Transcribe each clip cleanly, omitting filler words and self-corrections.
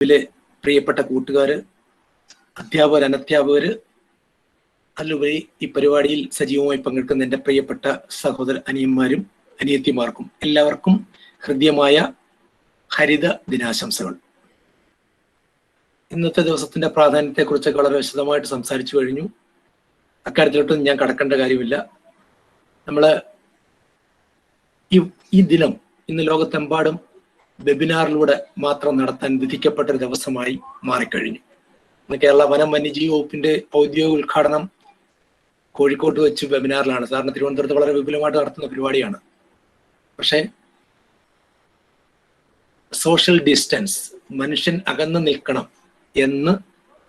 ഇതിലെ പ്രിയപ്പെട്ട കൂട്ടുകാര്, അധ്യാപകർ, അനധ്യാപകര്, അതിലുപരി ഈ പരിപാടിയിൽ സജീവമായി പങ്കെടുക്കുന്ന എൻ്റെ പ്രിയപ്പെട്ട സഹോദര അനിയന്മാരും അനിയത്തിമാർക്കും എല്ലാവർക്കും ഹൃദ്യമായ ഹരിത ദിനാശംസകൾ. ഇന്നത്തെ ദിവസത്തിന്റെ പ്രാധാന്യത്തെക്കുറിച്ചൊക്കെ വളരെ വിശദമായിട്ട് സംസാരിച്ചു കഴിഞ്ഞു. അക്കാര്യത്തിലോട്ടൊന്നും ഞാൻ കടക്കേണ്ട കാര്യമില്ല. നമ്മള് ഈ ദിനം ഇന്ന് ലോകത്തെമ്പാടും വെബിനാറിലൂടെ മാത്രം നടത്താൻ വിധിക്കപ്പെട്ട ഒരു ദിവസമായി മാറിക്കഴിഞ്ഞു. ഇന്ന് കേരള വനം വന്യജീവി വകുപ്പിന്റെ ഔദ്യോഗിക ഉദ്ഘാടനം കോഴിക്കോട്ട് വെച്ച് വെബിനാറിലാണ്. സാറിന് തിരുവനന്തപുരത്ത് വളരെ വിപുലമായിട്ട് നടത്തുന്ന പരിപാടിയാണ്. പക്ഷേ സോഷ്യൽ ഡിസ്റ്റൻസ്, മനുഷ്യൻ അകന്നു നിൽക്കണം എന്ന്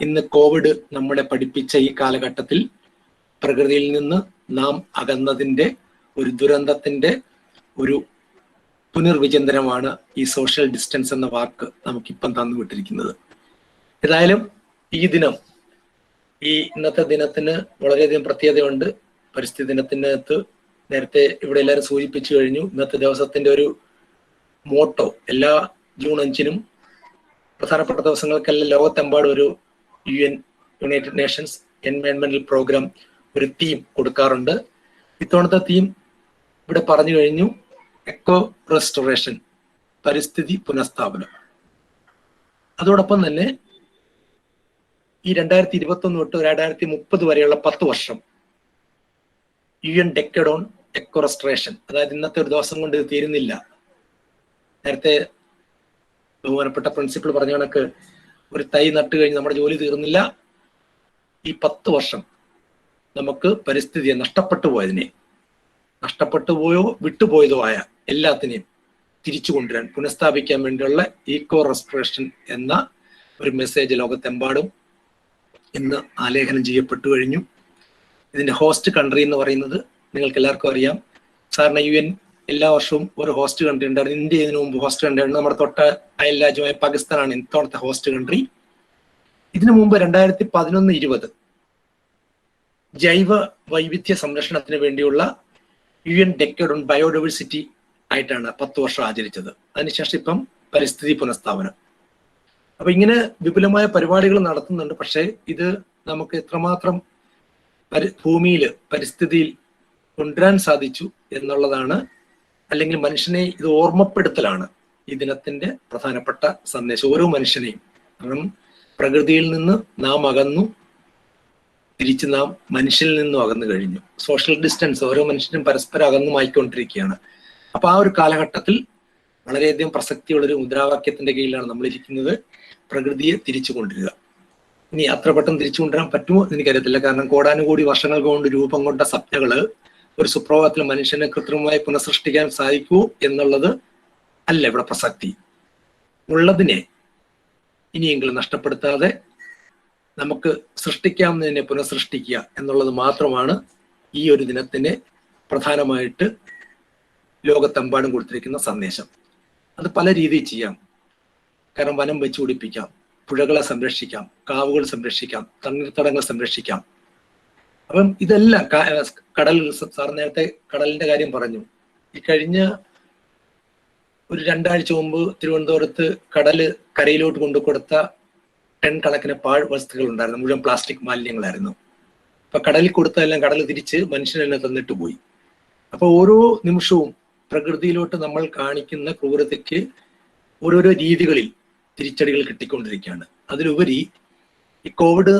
ഇന്ന് കോവിഡ് നമ്മളെ പഠിപ്പിച്ച ഈ കാലഘട്ടത്തിൽ പ്രകൃതിയിൽ നിന്ന് നാം അകന്നതിൻ്റെ ഒരു ദുരന്തത്തിന്റെ ഒരു പുനർവിചിന്തനമാണ് ഈ സോഷ്യൽ ഡിസ്റ്റൻസ് എന്ന വാക്ക് നമുക്കിപ്പം തന്നുവിട്ടിരിക്കുന്നത്. ഏതായാലും ഈ ദിനം, ഈ ഇന്നത്തെ ദിനത്തിന് വളരെയധികം പ്രത്യേകതയുണ്ട്. പരിസ്ഥിതി ദിനത്തിനകത്ത് നേരത്തെ ഇവിടെ എല്ലാവരും സൂചിപ്പിച്ചു കഴിഞ്ഞു. ഇന്നത്തെ ദിവസത്തിന്റെ ഒരു മോട്ടോ എല്ലാ ജൂൺ 5-നും പ്രധാനപ്പെട്ട ദിവസങ്ങൾക്കെല്ലാം ലോകത്തെമ്പാടും ഒരു യുണൈറ്റഡ് നേഷൻസ് എൻവയോൺമെന്റൽ പ്രോഗ്രാം ഒരു തീം കൊടുക്കാറുണ്ട്. ഇത്തവണത്തെ തീം ഇവിടെ പറഞ്ഞു കഴിഞ്ഞു. എക്കോ റെസ്റ്റോറേഷൻ, പരിസ്ഥിതി പുനഃസ്ഥാപനം. അതോടൊപ്പം തന്നെ ഈ 2021 തൊട്ട് 2030 വരെയുള്ള 10 വർഷം UN decade on eco restoration. അതായത് ഇന്നത്തെ ഒരു ദിവസം കൊണ്ട് ഇത് തീരുന്നില്ല. നേരത്തെ ബഹുമാനപ്പെട്ട പ്രിൻസിപ്പൾ പറഞ്ഞ കണക്ക് ഒരു തൈ നട്ട് കഴിഞ്ഞ് നമ്മുടെ ജോലി തീർന്നില്ല. ഈ 10 വർഷം നമുക്ക് പരിസ്ഥിതിയെ നഷ്ടപ്പെട്ടു പോയോ വിട്ടുപോയതോ ആയ എല്ലാത്തിനെയും തിരിച്ചു കൊണ്ടുവരാൻ, പുനഃസ്ഥാപിക്കാൻ വേണ്ടിയുള്ള ഈക്കോ റെസ്റ്റോറേഷൻ എന്ന ഒരു മെസ്സേജ് ലോകത്തെമ്പാടും ഇന്ന് ആലേഖനം ചെയ്യപ്പെട്ടു കഴിഞ്ഞു. ഇതിന്റെ ഹോസ്റ്റ് കൺട്രി എന്ന് പറയുന്നത് നിങ്ങൾക്ക് എല്ലാവർക്കും അറിയാം. സാറിന് UN എല്ലാ വർഷവും ഒരു ഹോസ്റ്റ് കൺട്രി ഉണ്ടായിരുന്നു. ഇന്ത്യ ഇതിനു മുമ്പ് ഹോസ്റ്റ് കൺട്രി ആയിരുന്നു. നമ്മുടെ തൊട്ട അയൽ രാജ്യമായ പാകിസ്ഥാനാണ് ഇത്തവണത്തെ ഹോസ്റ്റ് കൺട്രി. ഇതിനു മുമ്പ് 2011-20 ജൈവ വൈവിധ്യ സംരക്ഷണത്തിന് വേണ്ടിയുള്ള UN ഡെക്കേഡ് ഓൺ ബയോഡൈവേഴ്സിറ്റി ആയിട്ടാണ് 10 വർഷം ആചരിച്ചത്. അതിനുശേഷം ഇപ്പം പരിസ്ഥിതി പുനഃസ്ഥാപനം. അപ്പൊ ഇങ്ങനെ വിപുലമായ പരിപാടികൾ നടത്തുന്നുണ്ട്. പക്ഷേ ഇത് നമുക്ക് എത്രമാത്രം ഭൂമിയിൽ പരിസ്ഥിതിയിൽ കൊണ്ടുവരാൻ സാധിച്ചു എന്നുള്ളതാണ്, അല്ലെങ്കിൽ മനുഷ്യനെ ഇത് ഓർമ്മപ്പെടുത്തലാണ് ഈ ദിനത്തിന്റെ പ്രധാനപ്പെട്ട സന്ദേശം. ഓരോ മനുഷ്യനെയും, കാരണം പ്രകൃതിയിൽ നിന്ന് നാം അകന്നു, തിരിച്ച് നാം മനുഷ്യനിൽ നിന്നും അകന്നു കഴിഞ്ഞു. സോഷ്യൽ ഡിസ്റ്റൻസ്, ഓരോ മനുഷ്യനും പരസ്പരം അകന്നുമായിക്കൊണ്ടിരിക്കുകയാണ്. അപ്പൊ ആ ഒരു കാലഘട്ടത്തിൽ വളരെയധികം പ്രസക്തിയുള്ളൊരു മുദ്രാവാക്യത്തിന്റെ കീഴിലാണ് നമ്മൾ ഇരിക്കുന്നത്. പ്രകൃതിയെ തിരിച്ചു കൊണ്ടുവരിക. ഇനി അത്ര പെട്ടെന്ന് തിരിച്ചു കൊണ്ടുവരാൻ പറ്റുമോ എന്ന് എനിക്കറിയത്തില്ല. കാരണം കോടാനുകൂടി വർഷങ്ങൾ കൊണ്ട് രൂപം കൊണ്ട സ്വപ്നങ്ങള് ഒരു സുപ്രഭാതത്തിൽ മനുഷ്യനെ കൃത്രിമമായി പുനഃസൃഷ്ടിക്കാൻ സാധിക്കുമോ എന്നുള്ളത് അല്ല ഇവിടെ പ്രസക്തി. ഉള്ളതിനെ ഇനിയെങ്കിലും നഷ്ടപ്പെടുത്താതെ നമുക്ക് സൃഷ്ടിക്കാവുന്നതിനെ പുനഃസൃഷ്ടിക്കുക എന്നുള്ളത് മാത്രമാണ് ഈ ഒരു ദിനത്തിന് പ്രധാനമായിട്ട് ലോകത്തെമ്പാടും കൊടുത്തിരിക്കുന്ന സന്ദേശം. അത് പല രീതിയിൽ ചെയ്യാം. കാരണം വനം വെച്ച് പിടിപ്പിക്കാം, പുഴകളെ സംരക്ഷിക്കാം, കാവുകൾ സംരക്ഷിക്കാം, തണ്ണീർത്തടങ്ങൾ സംരക്ഷിക്കാം. അപ്പം ഇതെല്ലാം കടൽ, സാർ നേരത്തെ കടലിന്റെ കാര്യം പറഞ്ഞു. ഈ കഴിഞ്ഞ ഒരു 2 ആഴ്ച മുമ്പ് തിരുവനന്തപുരത്ത് കടല് കരയിലോട്ട് കൊണ്ടു കൊടുത്ത 10 കണക്കിന് പാഴ് വസ്തുക്കൾ ഉണ്ടായിരുന്നു. മുഴുവൻ പ്ലാസ്റ്റിക് മാലിന്യങ്ങളായിരുന്നു. അപ്പൊ കടലിൽ കൊടുത്തതെല്ലാം കടൽ തിരിച്ച് മനുഷ്യനെന്നെ തന്നിട്ട് പോയി. അപ്പൊ ഓരോ നിമിഷവും പ്രകൃതിയിലോട്ട് നമ്മൾ കാണിക്കുന്ന ക്രൂരതയ്ക്ക് ഓരോരോ രീതികളിൽ തിരിച്ചടികൾ കിട്ടിക്കൊണ്ടിരിക്കുകയാണ്. അതിലുപരി ഈ കോവിഡ്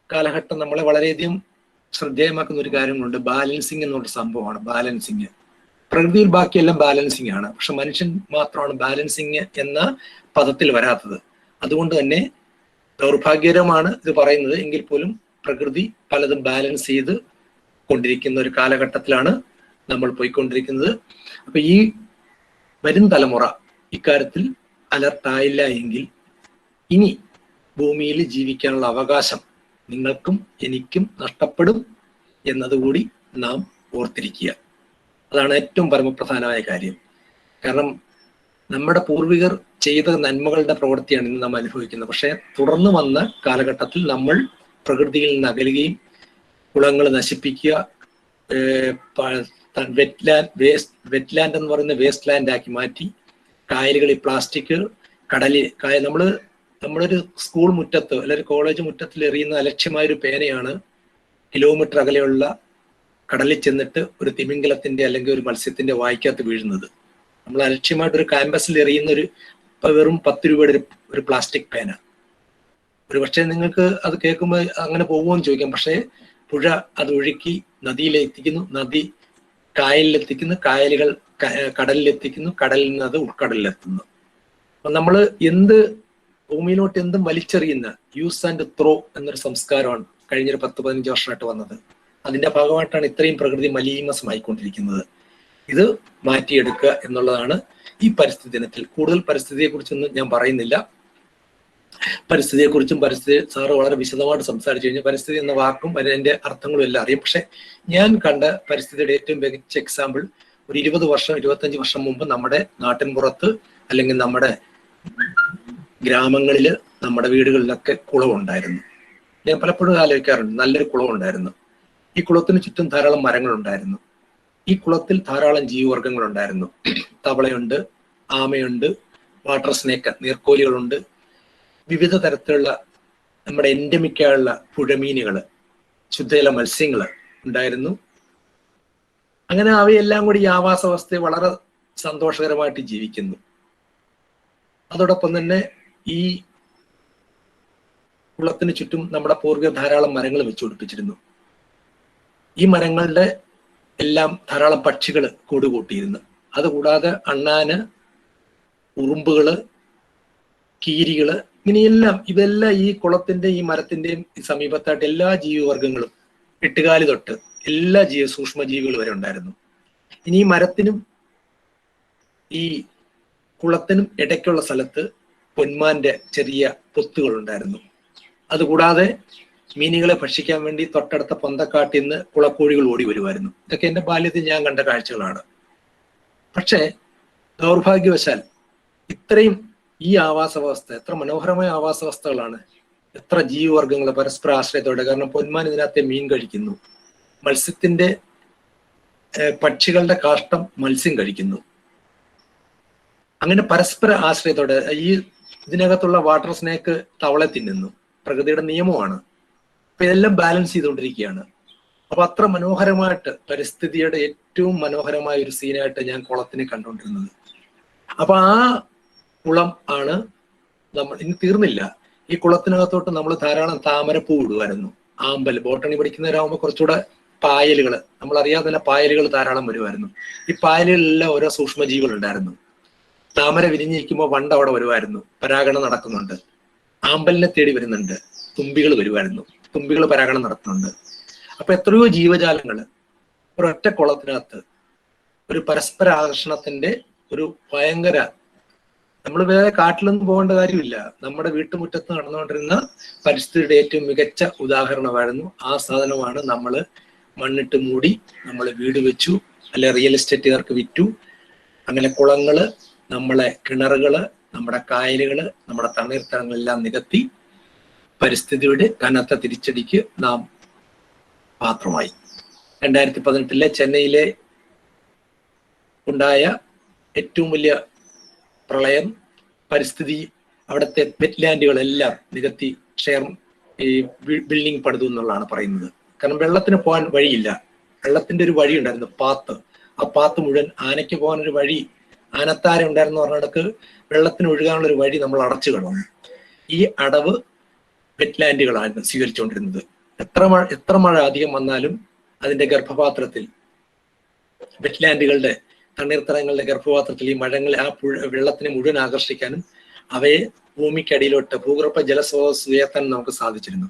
കാലഘട്ടം നമ്മളെ വളരെയധികം ശ്രദ്ധേയമാക്കുന്ന ഒരു കാര്യങ്ങളുണ്ട്. ബാലൻസിങ് എന്നുള്ള സംഭവമാണ്. ബാലൻസിങ്, പ്രകൃതിയിൽ ബാക്കിയെല്ലാം ബാലൻസിങ് ആണ്. പക്ഷെ മനുഷ്യൻ മാത്രമാണ് ബാലൻസിങ് എന്ന പദത്തിൽ വരാത്തത്. അതുകൊണ്ട് തന്നെ ദൗർഭാഗ്യകരമാണ് ഇത് പറയുന്നത്. എങ്കിൽ പോലും പ്രകൃതി പലതും ബാലൻസ് ചെയ്ത് കൊണ്ടിരിക്കുന്ന ഒരു കാലഘട്ടത്തിലാണ് നമ്മൾ പോയിക്കൊണ്ടിരിക്കുന്നത്. അപ്പൊ ഈ വരും തലമുറ ഇക്കാര്യത്തിൽ അലർട്ടായില്ല എങ്കിൽ ഇനി ഭൂമിയിൽ ജീവിക്കാനുള്ള അവകാശം നിങ്ങൾക്കും എനിക്കും നഷ്ടപ്പെടും എന്നതുകൂടി നാം ഓർത്തിരിക്കുക. അതാണ് ഏറ്റവും പരമപ്രധാനമായ കാര്യം. കാരണം നമ്മുടെ പൂർവികർ ചെയ്ത നന്മകളുടെ പ്രവൃത്തിയാണ് ഇന്ന് നാം അനുഭവിക്കുന്നത്. പക്ഷെ തുടർന്ന് വന്ന കാലഘട്ടത്തിൽ നമ്മൾ പ്രകൃതിയിൽ നിന്ന് അകലുകയും കുളങ്ങൾ നശിപ്പിക്കുക, വെറ്റ്ലാൻഡ് എന്ന് പറയുന്ന വേസ്റ്റ് ലാൻഡ് ആക്കി മാറ്റി, കായലുകളിൽ പ്ലാസ്റ്റിക്, നമ്മളൊരു സ്കൂൾ മുറ്റത്ത് അല്ലെങ്കിൽ കോളേജ് മുറ്റത്തിൽ എറിയുന്ന അലക്ഷ്യമായൊരു പേനയാണ് കിലോമീറ്റർ അകലെയുള്ള കടലിൽ ചെന്നിട്ട് ഒരു തിമിംഗലത്തിന്റെ അല്ലെങ്കിൽ ഒരു മത്സ്യത്തിന്റെ വായ്ക്കകത്ത് വീഴുന്നത്. നമ്മൾ അലക്ഷ്യമായിട്ട് ഒരു ക്യാമ്പസിൽ എറിയുന്ന വെറും 10 രൂപയുടെ ഒരു പ്ലാസ്റ്റിക് പേന. ഒരു പക്ഷേ നിങ്ങൾക്ക് അത് കേൾക്കുമ്പോൾ അങ്ങനെ പോകുമെന്ന് ചോദിക്കാം. പക്ഷേ പുഴ അത് ഒഴുക്കി നദിയിലെത്തിക്കുന്നു, നദി കായലിലെത്തിക്കുന്നു, കായലുകൾ കടലിലെത്തിക്കുന്നു, കടലിൽ നിന്ന് അത് ഉൾക്കടലിലെത്തുന്നു. അപ്പൊ നമ്മൾ ഭൂമിയിലോട്ട് എന്തും വലിച്ചെറിയുന്ന യൂസ് ആൻഡ് ത്രോ എന്നൊരു സംസ്കാരമാണ് കഴിഞ്ഞൊരു 10-15 വർഷമായിട്ട് വന്നത്. അതിന്റെ ഭാഗമായിട്ടാണ് ഇത്രയും പ്രകൃതി മലീമസമായിക്കൊണ്ടിരിക്കുന്നത്. ഇത് മാറ്റിയെടുക്കുക എന്നുള്ളതാണ് ഈ പരിസ്ഥിതി ദിനത്തിൽ. കൂടുതൽ പരിസ്ഥിതിയെക്കുറിച്ചൊന്നും ഞാൻ പറയുന്നില്ല. പരിസ്ഥിതിയെക്കുറിച്ചും സാറ് വളരെ വിശദമായിട്ട് സംസാരിച്ചു കഴിഞ്ഞു. പരിസ്ഥിതി എന്ന വാക്കും അതിന്റെ അർത്ഥങ്ങളും എല്ലാം അറിയും. പക്ഷെ ഞാൻ കണ്ട പരിസ്ഥിതിയുടെ ഏറ്റവും മികച്ച എക്സാമ്പിൾ ഒരു 20-25 വർഷം മുമ്പ് നമ്മുടെ നാട്ടിൻപുറത്ത് അല്ലെങ്കിൽ നമ്മുടെ ഗ്രാമങ്ങളില് നമ്മുടെ വീടുകളിലൊക്കെ കുളമുണ്ടായിരുന്നു. ഞാൻ പലപ്പോഴും ആലോചിക്കാറുണ്ട്, നല്ലൊരു കുളമുണ്ടായിരുന്നു. ഈ കുളത്തിന് ചുറ്റും ധാരാളം മരങ്ങളുണ്ടായിരുന്നു. ഈ കുളത്തിൽ ധാരാളം ജീവിവർഗങ്ങളുണ്ടായിരുന്നു. തവളയുണ്ട്, ആമയുണ്ട്, വാട്ടർ സ്നേക്ക് നീർക്കോലികളുണ്ട്, വിവിധ തരത്തിലുള്ള നമ്മുടെ എൻഡമിക്കായുള്ള പുഴമീനുകള്, ശുദ്ധജല മത്സ്യങ്ങള് ഉണ്ടായിരുന്നു. അങ്ങനെ അവയെല്ലാം കൂടി ഈ ആവാസ വ്യവസ്ഥയെ വളരെ സന്തോഷകരമായിട്ട് ജീവിക്കുന്നു. അതോടൊപ്പം തന്നെ ഈ കുളത്തിന് ചുറ്റും നമ്മുടെ പൂർവികർ ധാരാളം മരങ്ങൾ വെച്ചുപിടിപ്പിച്ചിരുന്നു. ഈ മരങ്ങളുടെ എല്ലാം ധാരാളം പക്ഷികൾ കൂടുകൂട്ടിയിരുന്നു. അതുകൂടാതെ അണ്ണാന്, ഉറുമ്പുകള്, കീരികള്, ഇതെല്ലാം ഈ കുളത്തിന്റെ ഈ മരത്തിന്റെയും സമീപത്തായിട്ട് എല്ലാ ജീവിവർഗങ്ങളും എട്ടുകാലി തൊട്ട് എല്ലാ സൂക്ഷ്മജീവികൾ വരെ ഉണ്ടായിരുന്നു. ഇനി ഈ മരത്തിനും ഈ കുളത്തിനും ഇടയ്ക്കുള്ള സ്ഥലത്ത് പൊന്മാന്റെ ചെറിയ പൊത്തുകൾ ഉണ്ടായിരുന്നു. അതുകൂടാതെ മീനുകളെ ഭക്ഷിക്കാൻ വേണ്ടി തൊട്ടടുത്ത പൊന്തക്കാട്ടിൽ നിന്ന് കുളക്കോഴികൾ ഓടി വരുമായിരുന്നു. ഇതൊക്കെ എന്റെ ബാല്യത്തിൽ ഞാൻ കണ്ട കാഴ്ചകളാണ്. പക്ഷേ ദൗർഭാഗ്യവശാൽ ഇത്രയും ഈ ആവാസ വ്യവസ്ഥ, എത്ര മനോഹരമായ ആവാസ വ്യവസ്ഥകളാണ്, എത്ര ജീവിവർഗങ്ങൾ പരസ്പര ആശ്രയത്തോടെ. കാരണം പൊന്മാൻ ഇതിനകത്തെ മീൻ കഴിക്കുന്നു, പക്ഷികളുടെ കാഷ്ടം മത്സ്യം കഴിക്കുന്നു. അങ്ങനെ പരസ്പര ആശ്രയത്തോടെ ഇതിനകത്തുള്ള വാട്ടർ സ്നേക്ക് തവളെ തിന്നുന്നു. പ്രകൃതിയുടെ നിയമമാണ്. അപ്പൊ ഇതെല്ലാം ബാലൻസ് ചെയ്തുകൊണ്ടിരിക്കുകയാണ്. അപ്പൊ അത്ര മനോഹരമായിട്ട് പരിസ്ഥിതിയുടെ ഏറ്റവും മനോഹരമായ ഒരു സീനായിട്ട് ഞാൻ കുളത്തിനെ കണ്ടുകൊണ്ടിരുന്നത്. അപ്പൊ ആ കുളം ആണ് ഇനി തീർന്നില്ല. ഈ കുളത്തിനകത്തോട്ട് നമ്മൾ ധാരാളം താമരപ്പൂ ഇടുമായിരുന്നു. ആമ്പൽ, ബോട്ടണി പഠിക്കുന്നവരാകുമ്പോൾ കുറച്ചുകൂടെ പായലുകൾ, നമ്മൾ അറിയാതെ തന്നെ പായലുകൾ ധാരാളം വരുമായിരുന്നു. ഈ പായലുകളിലെല്ലാം ഓരോ സൂക്ഷ്മജീവികൾ ഉണ്ടായിരുന്നു. താമര വിരിഞ്ഞിരിക്കുമ്പോൾ വണ്ട് അവിടെ വരുമായിരുന്നു, പരാഗണം നടക്കുന്നുണ്ട്. ആമ്പലിനെ തേടി വരുന്നുണ്ട്, തുമ്പികൾ വരുമായിരുന്നു, തുമ്പികൾ പരാഗണം നടത്തുന്നുണ്ട്. അപ്പൊ എത്രയോ ജീവജാലങ്ങൾ ഒരൊറ്റ കുളത്തിനകത്ത് ഒരു പരസ്പര ആകർഷണത്തിന്റെ ഒരു ഭയങ്കര, നമ്മൾ വേറെ കാട്ടിലൊന്നും പോകേണ്ട കാര്യമില്ല. നമ്മുടെ വീട്ടുമുറ്റത്ത് നടന്നുകൊണ്ടിരുന്ന പരിസ്ഥിതിയുടെ ഏറ്റവും മികച്ച ഉദാഹരണമായിരുന്നു. ആ സാധനമാണ് നമ്മൾ മണ്ണിട്ട് മൂടി നമ്മൾ വീട് വെച്ചു, അല്ലെ റിയൽ എസ്റ്റേറ്റുകാർക്ക് വിറ്റു. അങ്ങനെ കുളങ്ങള്, നമ്മളെ കിണറുകള്, നമ്മുടെ കായലുകള്, നമ്മുടെ തണ്ണീർത്തടങ്ങളെല്ലാം നികത്തി പരിസ്ഥിതിയുടെ കനത്ത തിരിച്ചടിക്ക് നാം പാത്രമായി. 2018 ചെന്നൈയിലെ ഉണ്ടായ ഏറ്റവും വലിയ പ്രളയം പരിസ്ഥിതി, അവിടുത്തെ വെറ്റ്ലാൻഡുകളെല്ലാം നികത്തി ബിൽഡിംഗ് പണിതു എന്നുള്ളതാണ് പറയുന്നത്. കാരണം വെള്ളത്തിന് പോകാൻ വഴിയില്ല. വെള്ളത്തിന്റെ ഒരു വഴി ഉണ്ടായിരുന്നു, പാത്ത്. ആ പാത്ത് മുഴുവൻ ആനയ്ക്ക് പോകാനൊരു വഴി, ആനത്താര ഉണ്ടായിരുന്നു പറഞ്ഞിടക്ക് വെള്ളത്തിന് ഒഴുകാനുള്ള ഒരു വഴി നമ്മൾ അടച്ചു കളഞ്ഞു. ഈ അടവ് വെറ്റ്ലാൻഡുകളാണ് സ്വീകരിച്ചുകൊണ്ടിരുന്നത്. എത്ര മഴ അധികം വന്നാലും അതിന്റെ ഗർഭപാത്രത്തിൽ, വെറ്റ്ലാൻഡുകളുടെ തണ്ണീർത്തടങ്ങളുടെ ഗർഭപാത്രത്തിൽ ഈ മഴങ്ങളെ, ആ വെള്ളത്തിനെ മുഴുവൻ ആകർഷിക്കാനും അവയെ ഭൂമിക്കടിയിലോട്ട് ഭൂഗർഭ ജലസ്രോതസ് ഉയർത്താനും നമുക്ക് സാധിച്ചിരുന്നു.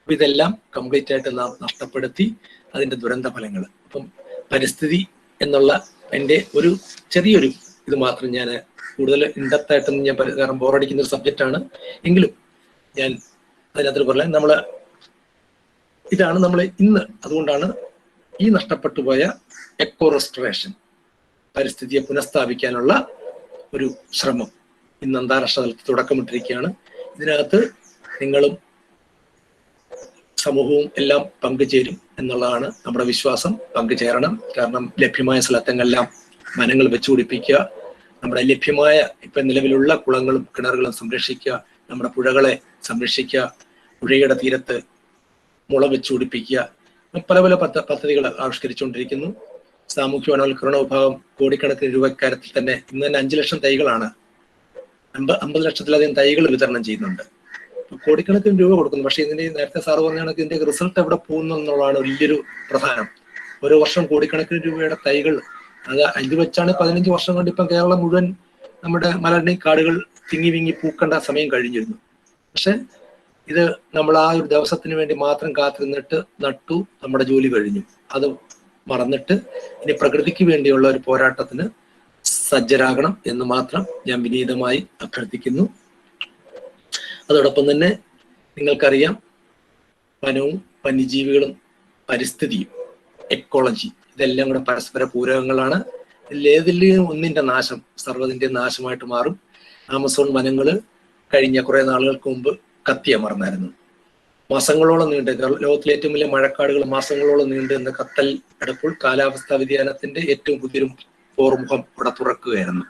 അപ്പൊ ഇതെല്ലാം കംപ്ലീറ്റ് ആയിട്ട് നാം നഷ്ടപ്പെടുത്തി, അതിന്റെ ദുരന്ത ഫലങ്ങൾ. അപ്പം പരിസ്ഥിതി എന്നുള്ള എൻ്റെ ഒരു ചെറിയൊരു ഇത് മാത്രം ഞാൻ കൂടുതൽ ഇൻഡെപ്തായിട്ടൊന്നും ഞാൻ കാരണം ബോറടിക്കുന്ന ഒരു സബ്ജക്റ്റാണ്. എങ്കിലും ഞാൻ അതിനകത്ത് പറയാം, ഇതാണ് നമ്മൾ ഇന്ന്, അതുകൊണ്ടാണ് ഈ നഷ്ടപ്പെട്ടു പോയ എക്കോ റെസ്റ്റോറേഷൻ, പരിസ്ഥിതിയെ പുനഃസ്ഥാപിക്കാനുള്ള ഒരു ശ്രമം ഇന്ന് അന്താരാഷ്ട്ര തലത്തിൽ തുടക്കമിട്ടിരിക്കുകയാണ്. ഇതിനകത്ത് നിങ്ങളും സമൂഹവും എല്ലാം പങ്കുചേരും എന്നുള്ളതാണ് നമ്മുടെ വിശ്വാസം. പങ്കുചേരണം. കാരണം ലഭ്യമായ സ്ഥലത്തെല്ലാം വനങ്ങൾ വെച്ചുപിടിപ്പിക്കുക, നമ്മുടെ ലഭ്യമായ ഇപ്പം നിലവിലുള്ള കുളങ്ങളും കിണറുകളും സംരക്ഷിക്കുക, നമ്മുടെ പുഴകളെ സംരക്ഷിക്കുക, പുഴയുടെ തീരത്ത് മുള വെച്ച് പിടിപ്പിക്കുക, പല പല പദ്ധതികൾ ആവിഷ്കരിച്ചുകൊണ്ടിരിക്കുന്നു. സാമൂഹ്യ വനവൽക്കരണ വിഭാഗം കോടിക്കണക്കിന് രൂപ കാര്യത്തിൽ തന്നെ ഇന്ന് തന്നെ 5 ലക്ഷം തൈകളാണ്, 50 ലക്ഷത്തിലധികം തൈകൾ വിതരണം ചെയ്യുന്നുണ്ട്. കോടിക്കണക്കിന് രൂപ കൊടുക്കുന്നു. പക്ഷേ ഇതിന്റെ നേരത്തെ സാറ് പറഞ്ഞ കണക്ക് ഇതിന്റെ റിസൾട്ട് എവിടെ പോകുന്നു എന്നുള്ളതാണ് വലിയൊരു പ്രധാനം. ഓരോ വർഷം കോടിക്കണക്കിന് രൂപയുടെ തൈകൾ, ഇത് വെച്ചാണ് 15 വർഷം കൊണ്ട് ഇപ്പം കേരളം മുഴുവൻ നമ്മുടെ മലരണി കാടുകൾ തിങ്ങി വിങ്ങി പൂക്കേണ്ട സമയം കഴിഞ്ഞിരുന്നു. പക്ഷെ ഇത് നമ്മൾ ആ ഒരു ദിവസത്തിന് വേണ്ടി മാത്രം കാത്തിരുന്നിട്ട് നട്ടു, നമ്മുടെ ജോലി കഴിഞ്ഞു. അത് മറന്നിട്ട് ഇനി പ്രകൃതിക്ക് വേണ്ടിയുള്ള ഒരു പോരാട്ടത്തിന് സജ്ജരാകണം എന്ന് മാത്രം ഞാൻ വിനീതമായി അഭ്യർത്ഥിക്കുന്നു. അതോടൊപ്പം തന്നെ നിങ്ങൾക്കറിയാം, വനവും വന്യജീവികളും പരിസ്ഥിതിയും എക്കോളജി ഇതെല്ലാം കൂടെ പരസ്പര പൂരകങ്ങളാണ്. ഇതിലേതിലും ഒന്നിന്റെ നാശം സർവ്വതിന്റെ നാശമായിട്ട് മാറും. ആമസോൺ വനങ്ങള് കഴിഞ്ഞ കുറെ നാളുകൾക്ക് മുമ്പ് കത്തിയമർന്നായിരുന്നു. മാസങ്ങളോളം നീണ്ട്, ലോകത്തിലെ ഏറ്റവും വലിയ മഴക്കാടുകൾ മാസങ്ങളോളം നീണ്ട് എന്ന് കത്തൽ അടുപ്പോൾ കാലാവസ്ഥാ വ്യതിയാനത്തിന്റെ ഏറ്റവും പുതിയൊരു പോർമുഖം ഇവിടെ തുറക്കുകയായിരുന്നു.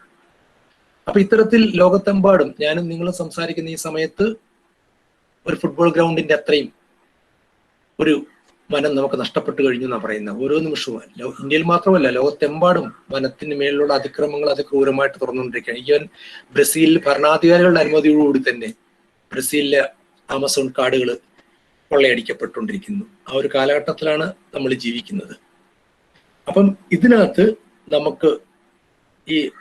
അപ്പൊ ഇത്തരത്തിൽ ലോകത്തെമ്പാടും ഞാനും നിങ്ങളും സംസാരിക്കുന്ന ഈ സമയത്ത് ഒരു ഫുട്ബോൾ ഗ്രൗണ്ടിന്റെ അത്രയും ഒരു വനം നമുക്ക് നഷ്ടപ്പെട്ടു കഴിഞ്ഞു എന്നാണ് പറയുന്നത്. ഓരോ നിമിഷവും ഇന്ത്യയിൽ മാത്രമല്ല, ലോകത്തെമ്പാടും വനത്തിന് മേലുള്ള അതിക്രമങ്ങൾ അതിക്രൂരമായിട്ട് തുറന്നുകൊണ്ടിരിക്കുകയാണ്. ഈവൻ ബ്രസീലിൽ ഭരണാധികാരികളുടെ അനുമതിയോടുകൂടി തന്നെ ബ്രസീലിലെ ആമസോൺ കാടുകൾ കൊള്ളയടിക്കപ്പെട്ടുകൊണ്ടിരിക്കുന്നു. ആ ഒരു കാലഘട്ടത്തിലാണ് നമ്മൾ ജീവിക്കുന്നത്. അപ്പം ഇതിനകത്ത് നമുക്ക്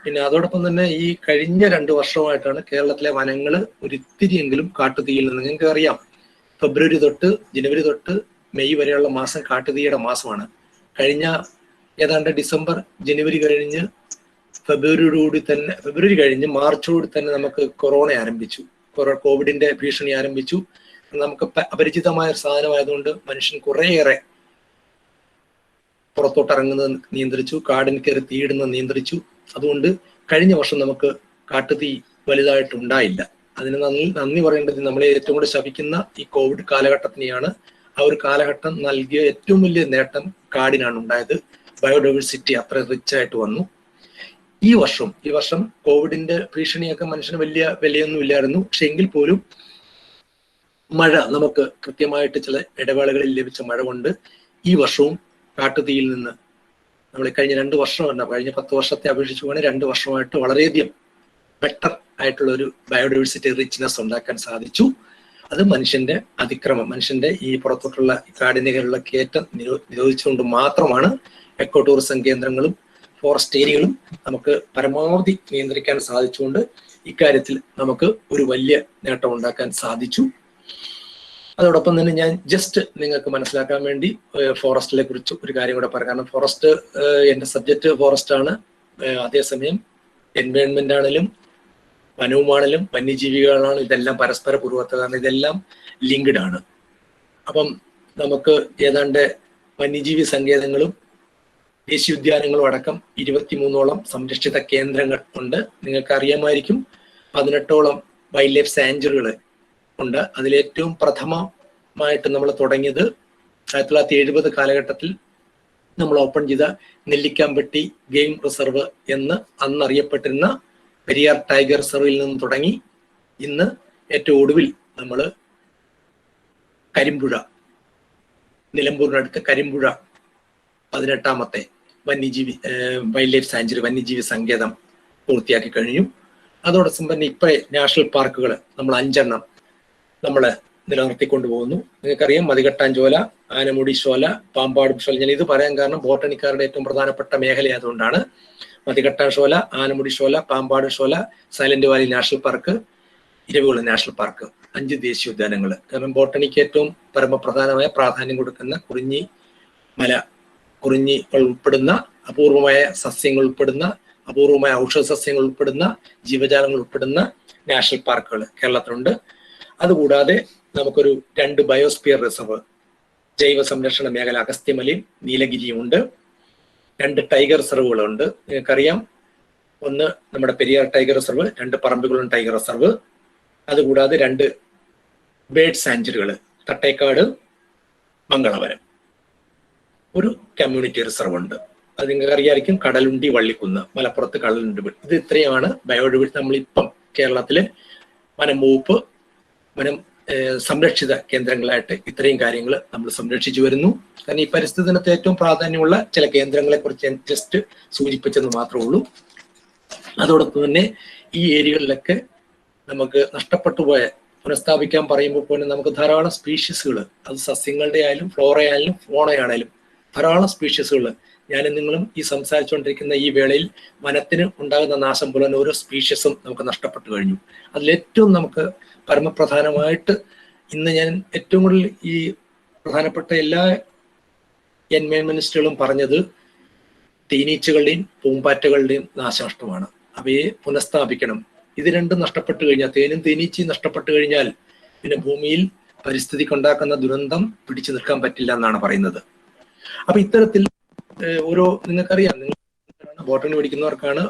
പിന്നെ അതോടൊപ്പം തന്നെ ഈ കഴിഞ്ഞ 2 വർഷമായിട്ടാണ് കേരളത്തിലെ വനങ്ങൾ ഒരിത്തിരിയെങ്കിലും കാട്ടുതീയിൽ നിന്ന്, നിങ്ങൾക്ക് അറിയാം, ഫെബ്രുവരി തൊട്ട് ജനുവരി തൊട്ട് മെയ് വരെയുള്ള മാസം കാട്ടുതീയുടെ മാസമാണ്. കഴിഞ്ഞ ഏതാണ്ട് ഡിസംബർ ജനുവരി കഴിഞ്ഞ് ഫെബ്രുവരി കഴിഞ്ഞ് മാർച്ചോടുകൂടി തന്നെ നമുക്ക് കൊറോണ ആരംഭിച്ചു, കോവിഡിന്റെ ഭീഷണി ആരംഭിച്ചു. നമുക്ക് അപരിചിതമായ ഒരു സാധനമായതുകൊണ്ട് മനുഷ്യൻ കുറേയേറെ പുറത്തോട്ട് ഇറങ്ങുന്നത് നിയന്ത്രിച്ചു, കാടിന് കയറി തീയിടുന്നത് നിയന്ത്രിച്ചു. അതുകൊണ്ട് കഴിഞ്ഞ വർഷം നമുക്ക് കാട്ടുതീ വലുതായിട്ടുണ്ടായില്ല. അതിന് നന്ദി പറയേണ്ടത് നമ്മളെ ഏറ്റവും കൂടെ ശപിക്കുന്ന ഈ കോവിഡ് കാലഘട്ടത്തിനെയാണ്. ആ ഒരു കാലഘട്ടം നൽകിയ ഏറ്റവും വലിയ നേട്ടം കാടിനാണ് ഉണ്ടായത്. ബയോഡൈവേഴ്സിറ്റി അത്ര റിച്ച് ആയിട്ട് വന്നു. ഈ വർഷം കോവിഡിന്റെ ഭീഷണിയൊക്കെ മനുഷ്യന് വലിയ വിലയൊന്നും ഇല്ലായിരുന്നു. പക്ഷെ എങ്കിൽ പോലും മഴ, നമുക്ക് കൃത്യമായിട്ട് ചില ഇടവേളകളിൽ ലഭിച്ച മഴ കൊണ്ട് ഈ വർഷവും കാട്ടുതീയിൽ നിന്ന് നമ്മൾ കഴിഞ്ഞ 2 വർഷമല്ല, കഴിഞ്ഞ 10 വർഷത്തെ അപേക്ഷിച്ച് വേണേൽ 2 വർഷമായിട്ട് വളരെയധികം ബെറ്റർ ആയിട്ടുള്ള ഒരു ബയോഡൈവേഴ്സിറ്റി റിച്ച്നെസ് ഉണ്ടാക്കാൻ സാധിച്ചു. അത് മനുഷ്യന്റെ അതിക്രമം, മനുഷ്യന്റെ ഈ പുറത്തോട്ടുള്ള കാടിനുകളുള്ള കയറ്റം നിരോധിച്ചുകൊണ്ട് മാത്രമാണ്. എക്കോ ടൂറിസം കേന്ദ്രങ്ങളും ഫോറസ്റ്റ് ഏരിയകളും നമുക്ക് പരമാവധി നിയന്ത്രിക്കാൻ സാധിച്ചുകൊണ്ട് ഇക്കാര്യത്തിൽ നമുക്ക് ഒരു വലിയ നേട്ടം ഉണ്ടാക്കാൻ സാധിച്ചു. അതോടൊപ്പം തന്നെ ഞാൻ ജസ്റ്റ് നിങ്ങൾക്ക് മനസ്സിലാക്കാൻ വേണ്ടി ഫോറസ്റ്റിനെ കുറിച്ച് ഒരു കാര്യം കൂടെ പറയാം. കാരണം ഫോറസ്റ്റ്, എൻ്റെ സബ്ജക്റ്റ് ഫോറസ്റ്റ് ആണ്. അതേസമയം എൻവയോൺമെന്റ് ആണെങ്കിലും വനവുമാണെങ്കിലും വന്യജീവികളാണ്, ഇതെല്ലാം പരസ്പര പൂർവ്വത്ത, കാരണം ഇതെല്ലാം ലിങ്ക്ഡ് ആണ്. അപ്പം നമുക്ക് ഏതാണ്ട് വന്യജീവി സങ്കേതങ്ങളും ദേശീയോദ്യാനങ്ങളും അടക്കം 23ഓളം സംരക്ഷിത കേന്ദ്രങ്ങൾ ഉണ്ട്. നിങ്ങൾക്ക് അറിയാമായിരിക്കും, 18ഓളം വൈൽഡ് ലൈഫ് സാങ്ച്വറികൾ ഉണ്ട്. അതിലേറ്റവും പ്രഥമമായിട്ട് നമ്മൾ തുടങ്ങിയത് 1970 കാലഘട്ടത്തിൽ നമ്മൾ ഓപ്പൺ ചെയ്ത നെല്ലിക്കാമ്പട്ടി ഗെയിം റിസർവ് എന്ന് അന്നറിയപ്പെട്ടിരുന്ന പെരിയാർ ടൈഗർ റിസർവിൽ നിന്ന് തുടങ്ങി ഇന്ന് ഏറ്റവും ഒടുവിൽ നമ്മൾ കരിമ്പുഴ, നിലമ്പൂരിനടുത്ത് കരിമ്പുഴ 18ാമത്തെ വന്യജീവി വൈൽഡ് ലൈഫ് സാങ്ച്വറി വന്യജീവി സങ്കേതം പൂർത്തിയാക്കി കഴിഞ്ഞു. അതോടൊപ്പം തന്നെ ഇപ്പോഴേ നാഷണൽ പാർക്കുകൾ നമ്മൾ 5 നമ്മൾ നിലനിർത്തിക്കൊണ്ടു പോകുന്നു. നിങ്ങൾക്കറിയാം, മതികെട്ടാഞ്ചോല, ആനമുടി ശോല, പാമ്പാടും ശോല. ഞാൻ ഇത് പറയാൻ കാരണം ബോട്ടണിക്കാരുടെ ഏറ്റവും പ്രധാനപ്പെട്ട മേഖലയായതുകൊണ്ടാണ്. മതികെട്ടാൻ ശോല, ആനമുടി ശോല, പാമ്പാട് ശോല, silent valley national park, Eravikulam national park, 5 ദേശീയോദ്യാനങ്ങൾ. കാരണം ബോട്ടണിക്ക് ഏറ്റവും പരമപ്രധാനമായ പ്രാധാന്യം കൊടുക്കുന്ന കുറിഞ്ഞി മല, കുറിഞ്ഞി ഉൾപ്പെടുന്ന അപൂർവമായ സസ്യങ്ങൾ ഉൾപ്പെടുന്ന, അപൂർവമായ ഔഷധ സസ്യങ്ങൾ ഉൾപ്പെടുന്ന, ജീവജാലങ്ങൾ ഉൾപ്പെടുന്ന നാഷണൽ പാർക്കുകൾ കേരളത്തിലുണ്ട്. അതുകൂടാതെ നമുക്കൊരു 2 ബയോസ്ഫിയർ റിസർവ്, ജൈവ സംരക്ഷണ മേഖല അഗസ്ത്യമലയും നീലഗിരിയും ഉണ്ട്. 2 ടൈഗർ റിസർവുകളുണ്ട്. നിങ്ങൾക്കറിയാം, ഒന്ന് നമ്മുടെ Periyar tiger reserve, 2 Parambikulam tiger reserve. അതുകൂടാതെ 2 ബേർഡ് സാങ്ച്വറികൾ, തട്ടേക്കാട്, മംഗളവരം. ഒരു കമ്മ്യൂണിറ്റി റിസർവ് ഉണ്ട്. അത് നിങ്ങൾക്ക് അറിയാമായിരിക്കും, കടലുണ്ടി വള്ളിക്കുന്ന്, മലപ്പുറത്ത് കടലുണ്ടി. ഇത് ഇത്രയുമാണ് ബയോഡൈവേഴ്സിറ്റി. നമ്മളിപ്പം കേരളത്തില് വനം വകുപ്പ് വനം സംരക്ഷിത കേന്ദ്രങ്ങളായിട്ട് ഇത്രയും കാര്യങ്ങൾ നമ്മൾ സംരക്ഷിച്ചു വരുന്നു. കാരണം ഈ പരിസ്ഥിതി ദിനത്തെ ഏറ്റവും പ്രാധാന്യമുള്ള ചില കേന്ദ്രങ്ങളെ കുറിച്ച് ഞാൻ ജസ്റ്റ് സൂചിപ്പിച്ചെന്ന് മാത്രമേ ഉള്ളൂ. അതോടൊപ്പം തന്നെ ഈ ഏരിയകളിലൊക്കെ നമുക്ക് നഷ്ടപ്പെട്ടു പോയ പുനഃസ്ഥാപിക്കാൻ പറയുമ്പോൾ പോലെ നമുക്ക് ധാരാളം സ്പീഷീസുകൾ, അത് സസ്യങ്ങളുടെ ആയാലും ഫ്ലോറയായാലും ഫോണയാണേലും ധാരാളം സ്പീഷീസുകൾ, ഞാനും നിങ്ങളും ഈ സംസാരിച്ചുകൊണ്ടിരിക്കുന്ന ഈ വേളയിൽ വനത്തിന് ഉണ്ടാകുന്ന നാശം പോലെ ഓരോ സ്പീഷീസും നമുക്ക് നഷ്ടപ്പെട്ടു കഴിഞ്ഞു. അതിലേറ്റവും നമുക്ക് പരമപ്രധാനമായിട്ട് ഇന്ന് ഞാൻ ഏറ്റവും കൂടുതൽ ഈ പ്രധാനപ്പെട്ട എല്ലാ എൻവയോൺമെന്റിസ്റ്റുകളും പറഞ്ഞത് തേനീച്ചകളുടെയും പൂമ്പാറ്റകളുടെയും നാശനഷ്ടമാണ്. അവയെ പുനഃസ്ഥാപിക്കണം. ഇത് രണ്ടും നഷ്ടപ്പെട്ടു കഴിഞ്ഞാൽ, തേനും തേനീച്ചയും നഷ്ടപ്പെട്ടു കഴിഞ്ഞാൽ പിന്നെ ഭൂമിയിൽ പരിസ്ഥിതിക്ക് ഉണ്ടാക്കുന്ന ദുരന്തം പിടിച്ചു നിൽക്കാൻ പറ്റില്ല എന്നാണ് പറയുന്നത്. അപ്പൊ ഇത്തരത്തിൽ ഓരോ, നിങ്ങൾക്കറിയാം, നിങ്ങൾ ബോട്ടണി പഠിക്കുന്നവർക്കാണ്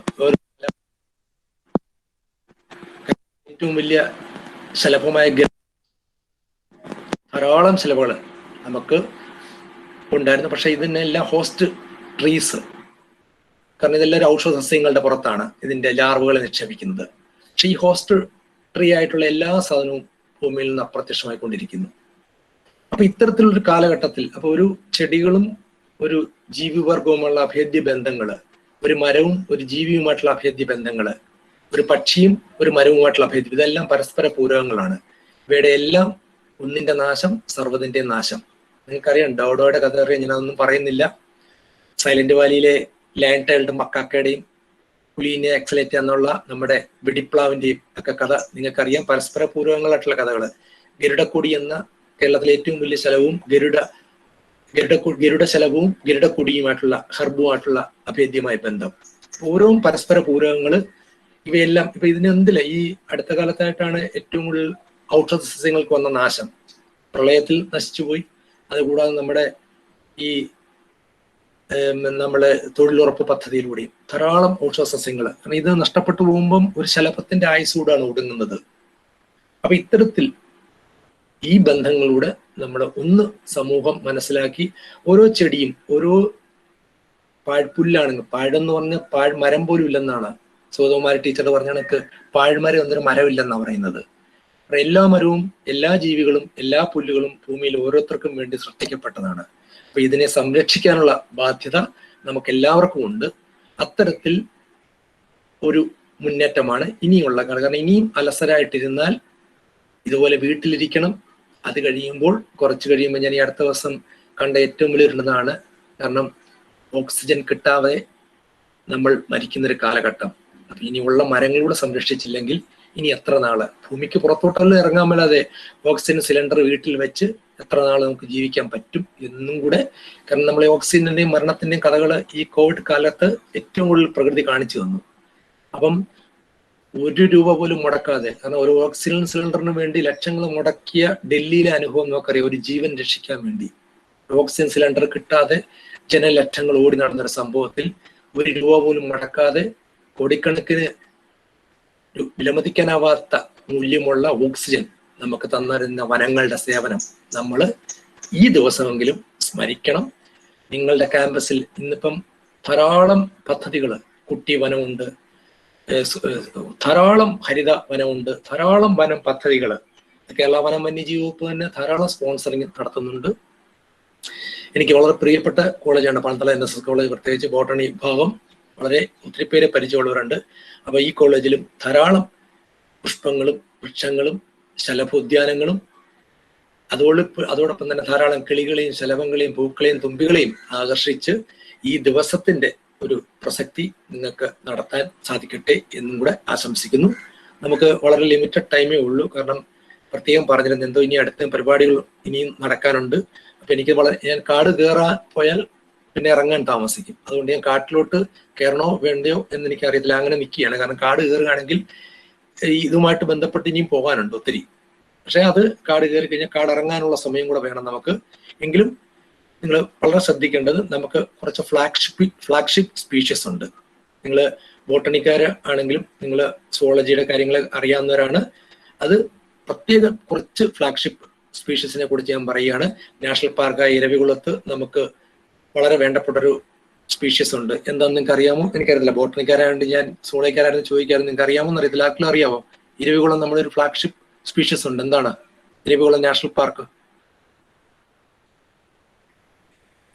ഏറ്റവും വലിയ ശലഭമായ ധാരാളം ശലഭങ്ങൾ നമുക്ക് ഉണ്ടായിരുന്നു. പക്ഷെ ഇതിനെല്ലാം ഹോസ്റ്റ് ട്രീസ്, കാരണം ഇതെല്ലാം ഔഷധ സസ്യങ്ങളുടെ പുറത്താണ് ഇതിന്റെ ലാർവകൾ നിക്ഷേപിക്കുന്നത്. പക്ഷെ ഈ ഹോസ്റ്റ് ട്രീ ആയിട്ടുള്ള എല്ലാ സാധനവും ഭൂമിയിൽ നിന്ന് അപ്രത്യക്ഷമായിക്കൊണ്ടിരിക്കുന്നു. അപ്പൊ ഇത്തരത്തിലൊരു കാലഘട്ടത്തിൽ അപ്പൊ ഒരു ചെടികളും ഒരു ജീവിവർഗവുമുള്ള അഭേദ്യ ബന്ധങ്ങള്, ഒരു മരവും ഒരു ജീവിയുമായിട്ടുള്ള അഭേദ്യ ബന്ധങ്ങള്, ഒരു പക്ഷിയും ഒരു മരവുമായിട്ടുള്ള അഭേദ്യം, ഇതെല്ലാം പരസ്പര പൂരകങ്ങളാണ്. ഇവയുടെ എല്ലാം ഒന്നിന്റെ നാശം സർവ്വതിന്റെ നാശം. നിങ്ങൾക്കറിയാം ഡോഡോയുടെ കഥ അറിയാം, ഞാനതൊന്നും പറയുന്നില്ല. സൈലന്റ് വാലിയിലെ ലാൻഡ് ടൈൽഡ് മക്കാക്കയുടെയും പുലീനെ എക്സലേറ്റ് എന്നുള്ള നമ്മുടെ വെടിപ്ലാവിന്റെയും ഒക്കെ കഥ നിങ്ങൾക്കറിയാം. പരസ്പര പൂർവകങ്ങളായിട്ടുള്ള കഥകള്. ഗരുഡക്കൊടി എന്ന കേരളത്തിലെ ഏറ്റവും വലിയ ശലഭവും ഗരുഡ ശലഭവും ഗരുഡക്കൊടിയുമായിട്ടുള്ള ഹെർബുമായിട്ടുള്ള അഭേദ്യമായ ബന്ധം, ഓരോ പരസ്പര പൂരകങ്ങള്. ഇവയെല്ലാം ഇപ്പൊ ഇതിനെന്തില്ല, ഈ അടുത്ത കാലത്തായിട്ടാണ് ഏറ്റവും കൂടുതൽ ഔഷധ സസ്യങ്ങൾക്ക് വന്ന നാശം. പ്രളയത്തിൽ നശിച്ചുപോയി. അതുകൂടാതെ നമ്മുടെ ഈ നമ്മള് തൊഴിലുറപ്പ് പദ്ധതിയിലൂടെയും ധാരാളം ഔഷധ സസ്യങ്ങൾ, കാരണം ഇത് നഷ്ടപ്പെട്ടു പോകുമ്പം ഒരു ശലഭത്തിന്റെ ആയുസ്സൂടാണ് ഒടുങ്ങുന്നത്. അപ്പൊ ഇത്തരത്തിൽ ഈ ബന്ധങ്ങളിലൂടെ നമ്മൾ ഒന്ന് സമൂഹം മനസ്സിലാക്കി, ഓരോ ചെടിയും ഓരോ പാഴ്പുല്ലാണെങ്കിൽ, പാഴെന്ന് പറഞ്ഞ മരം പോലും ഇല്ലെന്നാണ് സോതകുമാരി ടീച്ചർ പറഞ്ഞ കണക്ക്. പാഴ്മരം എന്നൊരു മരമില്ലെന്നാണ് പറയുന്നത്. എല്ലാ മരവും എല്ലാ ജീവികളും എല്ലാ പുല്ലുകളും ഭൂമിയിൽ ഓരോരുത്തർക്കും വേണ്ടി സൃഷ്ടിക്കപ്പെട്ടതാണ്. അപ്പൊ ഇതിനെ സംരക്ഷിക്കാനുള്ള ബാധ്യത നമുക്ക് എല്ലാവർക്കും ഉണ്ട്. അത്തരത്തിൽ ഒരു മുന്നേറ്റമാണ് ഇനിയുള്ള കാലം. കാരണം ഇനിയും അലസരായിട്ടിരുന്നാൽ ഇതുപോലെ വീട്ടിലിരിക്കണം. അത് കഴിയുമ്പോൾ കുറച്ച് കഴിയുമ്പോൾ, ഞാൻ ഈ അടുത്ത ദിവസം കണ്ട ഏറ്റവും വലിയൊരിതാണ്, കാരണം ഓക്സിജൻ കിട്ടാതെ നമ്മൾ മരിക്കുന്നൊരു കാലഘട്ടം. അപ്പൊ ഇനിയുള്ള മരങ്ങളൂടെ സംരക്ഷിച്ചില്ലെങ്കിൽ ഇനി എത്ര നാള് ഭൂമിക്ക് പുറത്തോട്ടെല്ലാം ഇറങ്ങാൻ മേലാതെ ഓക്സിജൻ സിലിണ്ടർ വീട്ടിൽ വെച്ച് എത്ര നാൾ നമുക്ക് ജീവിക്കാൻ പറ്റും എന്നും കൂടെ. കാരണം നമ്മൾ ഓക്സിജന്റെയും മരണത്തിന്റെയും കഥകൾ ഈ കോവിഡ് കാലത്ത് ഏറ്റവും കൂടുതൽ പ്രകൃതി കാണിച്ചു തന്നു. അപ്പം ₹1 പോലും മുടക്കാതെ, കാരണം ഒരു ഓക്സിജൻ സിലിണ്ടറിന് വേണ്ടി ലക്ഷങ്ങൾ മുടക്കിയ ഡൽഹിയിലെ അനുഭവം നമുക്കറിയാം. ഒരു ജീവൻ രക്ഷിക്കാൻ വേണ്ടി ഓക്സിജൻ സിലിണ്ടർ കിട്ടാതെ ജനലക്ഷങ്ങൾ ഓടി നടന്നൊരു സംഭവത്തിൽ ₹1 പോലും മുടക്കാതെ കോടിക്കണക്കിന് വിലമതിക്കാനാവാത്ത മൂല്യമുള്ള ഓക്സിജൻ നമുക്ക് തന്നിരുന്ന വനങ്ങളുടെ സേവനം നമ്മൾ ഈ ദിവസമെങ്കിലും സ്മരിക്കണം. നിങ്ങളുടെ ക്യാമ്പസിൽ ഇന്നിപ്പം ധാരാളം പദ്ധതികൾ, കുട്ടി വനമുണ്ട്, ധാരാളം ഹരിത വനമുണ്ട്, ധാരാളം വനം പദ്ധതികൾ കേരള വനം വന്യജീവി വകുപ്പ് തന്നെ ധാരാളം സ്പോൺസറിങ് നടത്തുന്നുണ്ട്. എനിക്ക് വളരെ പ്രിയപ്പെട്ട കോളേജാണ് പന്തളം NSS കോളേജ്, പ്രത്യേകിച്ച് ബോട്ടണി വിഭാഗം. വളരെ ഒത്തിരി പേരെ പരിചയമുള്ളവരുണ്ട്. അപ്പൊ ഈ കോളേജിലും ധാരാളം പുഷ്പങ്ങളും വൃക്ഷങ്ങളും ശലഭോദ്യാനങ്ങളും അതോടൊപ്പം തന്നെ ധാരാളം കിളികളെയും ശലഭങ്ങളെയും പൂക്കളെയും തുമ്പികളെയും ആകർഷിച്ച് ഈ ദിവസത്തിന്റെ ഒരു പ്രസക്തി നിങ്ങൾക്ക് നടത്താൻ സാധിക്കട്ടെ എന്നും കൂടെ ആശംസിക്കുന്നു. നമുക്ക് വളരെ ലിമിറ്റഡ് ടൈമേ ഉള്ളൂ, കാരണം പ്രത്യേകം പറഞ്ഞിരുന്നു എന്തോ ഇനി അടുത്ത പരിപാടികൾ ഇനിയും നടക്കാനുണ്ട്. അപ്പൊ എനിക്ക് ഞാൻ കാട് കയറാൻ പോയാൽ പിന്നെ ഇറങ്ങാൻ താമസിക്കും. അതുകൊണ്ട് ഞാൻ കാട്ടിലോട്ട് കയറണോ വേണ്ടയോ എന്ന് എനിക്ക് അറിയത്തില്ല, അങ്ങനെ നിൽക്കുകയാണ്. കാരണം കാട് കയറുകയാണെങ്കിൽ ഇതുമായിട്ട് ബന്ധപ്പെട്ട് ഇനിയും പോകാനുണ്ട് ഒത്തിരി. പക്ഷെ അത് കാട് കയറി കഴിഞ്ഞാൽ കാട് ഇറങ്ങാനുള്ള സമയം കൂടെ വേണം നമുക്ക്. എങ്കിലും നിങ്ങൾ വളരെ ശ്രദ്ധിക്കേണ്ടത്, നമുക്ക് കുറച്ച് ഫ്ലാഗ്ഷിപ്പ് സ്പീഷീസ് ഉണ്ട്. നിങ്ങൾ ബോട്ടണിക്കാർ ആണെങ്കിലും നിങ്ങൾ സുവോളജിയുടെ കാര്യങ്ങൾ അറിയാവുന്നവരാണ്. അത് പ്രത്യേക കുറച്ച് ഫ്ലാഗ്ഷിപ്പ് സ്പീഷീസിനെ കുറിച്ച് ഞാൻ പറയുകയാണ്. നാഷണൽ പാർക്കായ ഇരവികുളത്ത് നമുക്ക് വളരെ വേണ്ടപ്പെട്ടൊരു സ്പീഷീസ് ഉണ്ട്. എന്താണെന്ന് നിങ്ങൾക്ക് അറിയാമോ? എനിക്കറിയത്തില്ല. ബോട്ടണിക്കാരായതുകൊണ്ട് ഞാൻ സൂളേക്കാരായിരുന്നു ചോദിക്കാറുണ്ട്. നിങ്ങൾക്ക് അറിയാമോ എന്നറിയത്തില്ല. ആർക്കെങ്കിലും അറിയാമോ? ഇരവികുളം നമ്മുടെ ഒരു ഫ്ലാഗ്ഷിപ്പ് സ്പീഷീസ് ഉണ്ട്. എന്താണ് ഇരവികുളം നാഷണൽ പാർക്ക്?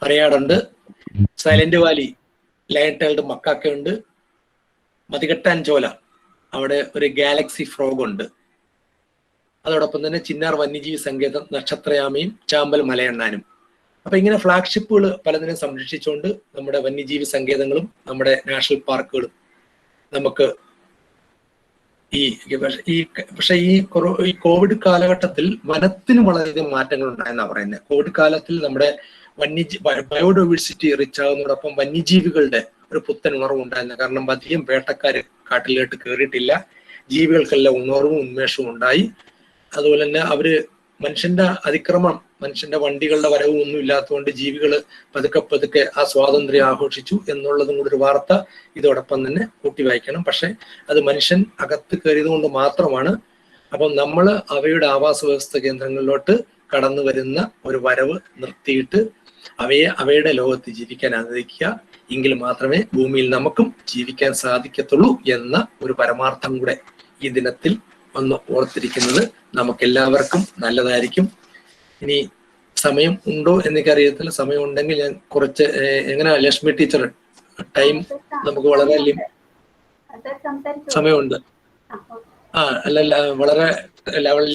പറയാടുണ്ട്, silent valley lion tailed macaque ഉണ്ട്, മതികെട്ടാൻ ചോല അവിടെ ഒരു ഗാലക്സി ഫ്രോഗ് ഉണ്ട്. അതോടൊപ്പം തന്നെ ചിന്നാർ വന്യജീവി സങ്കേതം, നക്ഷത്രയാമയും ചാമ്പൽ മലയണ്ണാനും. അപ്പൊ ഇങ്ങനെ ഫ്ലാഗ്ഷിപ്പുകൾ പലതിനും സംരക്ഷിച്ചുകൊണ്ട് നമ്മുടെ വന്യജീവി സങ്കേതങ്ങളും നമ്മുടെ നാഷണൽ പാർക്കുകളും നമുക്ക് പക്ഷെ ഈ കോവിഡ് കാലഘട്ടത്തിൽ വനത്തിന് വളരെയധികം മാറ്റങ്ങൾ ഉണ്ടായെന്നാണ് പറയുന്നത്. കോവിഡ് കാലത്തിൽ നമ്മുടെ ബയോഡൈവേഴ്സിറ്റി റിച്ച് ആകുന്നതോടൊപ്പം വന്യജീവികളുടെ ഒരു പുത്തൻ ഉണർവുണ്ടായിരുന്നു. കാരണം അധികം വേട്ടക്കാര് കാട്ടിലോട്ട് കയറിയിട്ടില്ല, ജീവികൾക്കെല്ലാം ഉണർവും ഉന്മേഷവും ഉണ്ടായി. അതുപോലെ തന്നെ അവര് മനുഷ്യന്റെ അതിക്രമം, മനുഷ്യന്റെ വണ്ടികളുടെ വരവും ഒന്നും ഇല്ലാത്തതുകൊണ്ട് ജീവികൾ പതുക്കെ പതുക്കെ ആ സ്വാതന്ത്ര്യം ആഘോഷിച്ചു എന്നുള്ളതും കൂടി ഒരു വാർത്ത ഇതോടൊപ്പം തന്നെ കൂട്ടി വായിക്കണം. പക്ഷെ അത് മനുഷ്യൻ അകത്ത് കയറിയത് കൊണ്ട് മാത്രമാണ്. അപ്പം നമ്മൾ അവയുടെ ആവാസ വ്യവസ്ഥ കേന്ദ്രങ്ങളിലോട്ട് കടന്നു വരുന്ന ഒരു വരവ് നിർത്തിയിട്ട് അവയെ അവയുടെ ലോകത്ത് ജീവിക്കാൻ അനുവദിക്കുക. എങ്കിൽ മാത്രമേ ഭൂമിയിൽ നമുക്കും ജീവിക്കാൻ സാധിക്കത്തുള്ളൂ എന്ന ഒരു പരമാർത്ഥം കൂടെ ഈ ദിനത്തിൽ ഒന്ന് ഓർത്തിരിക്കുന്നത് നമുക്കെല്ലാവർക്കും നല്ലതായിരിക്കും. ഇനി സമയം ഉണ്ടോ എനിക്കറിയത്തില്ല. സമയം ഉണ്ടെങ്കിൽ ഞാൻ കുറച്ച് എങ്ങനെയാ ലക്ഷ്മി ടീച്ചർ, ടൈം നമുക്ക് വളരെ സമയമുണ്ട്. അല്ലല്ല, വളരെ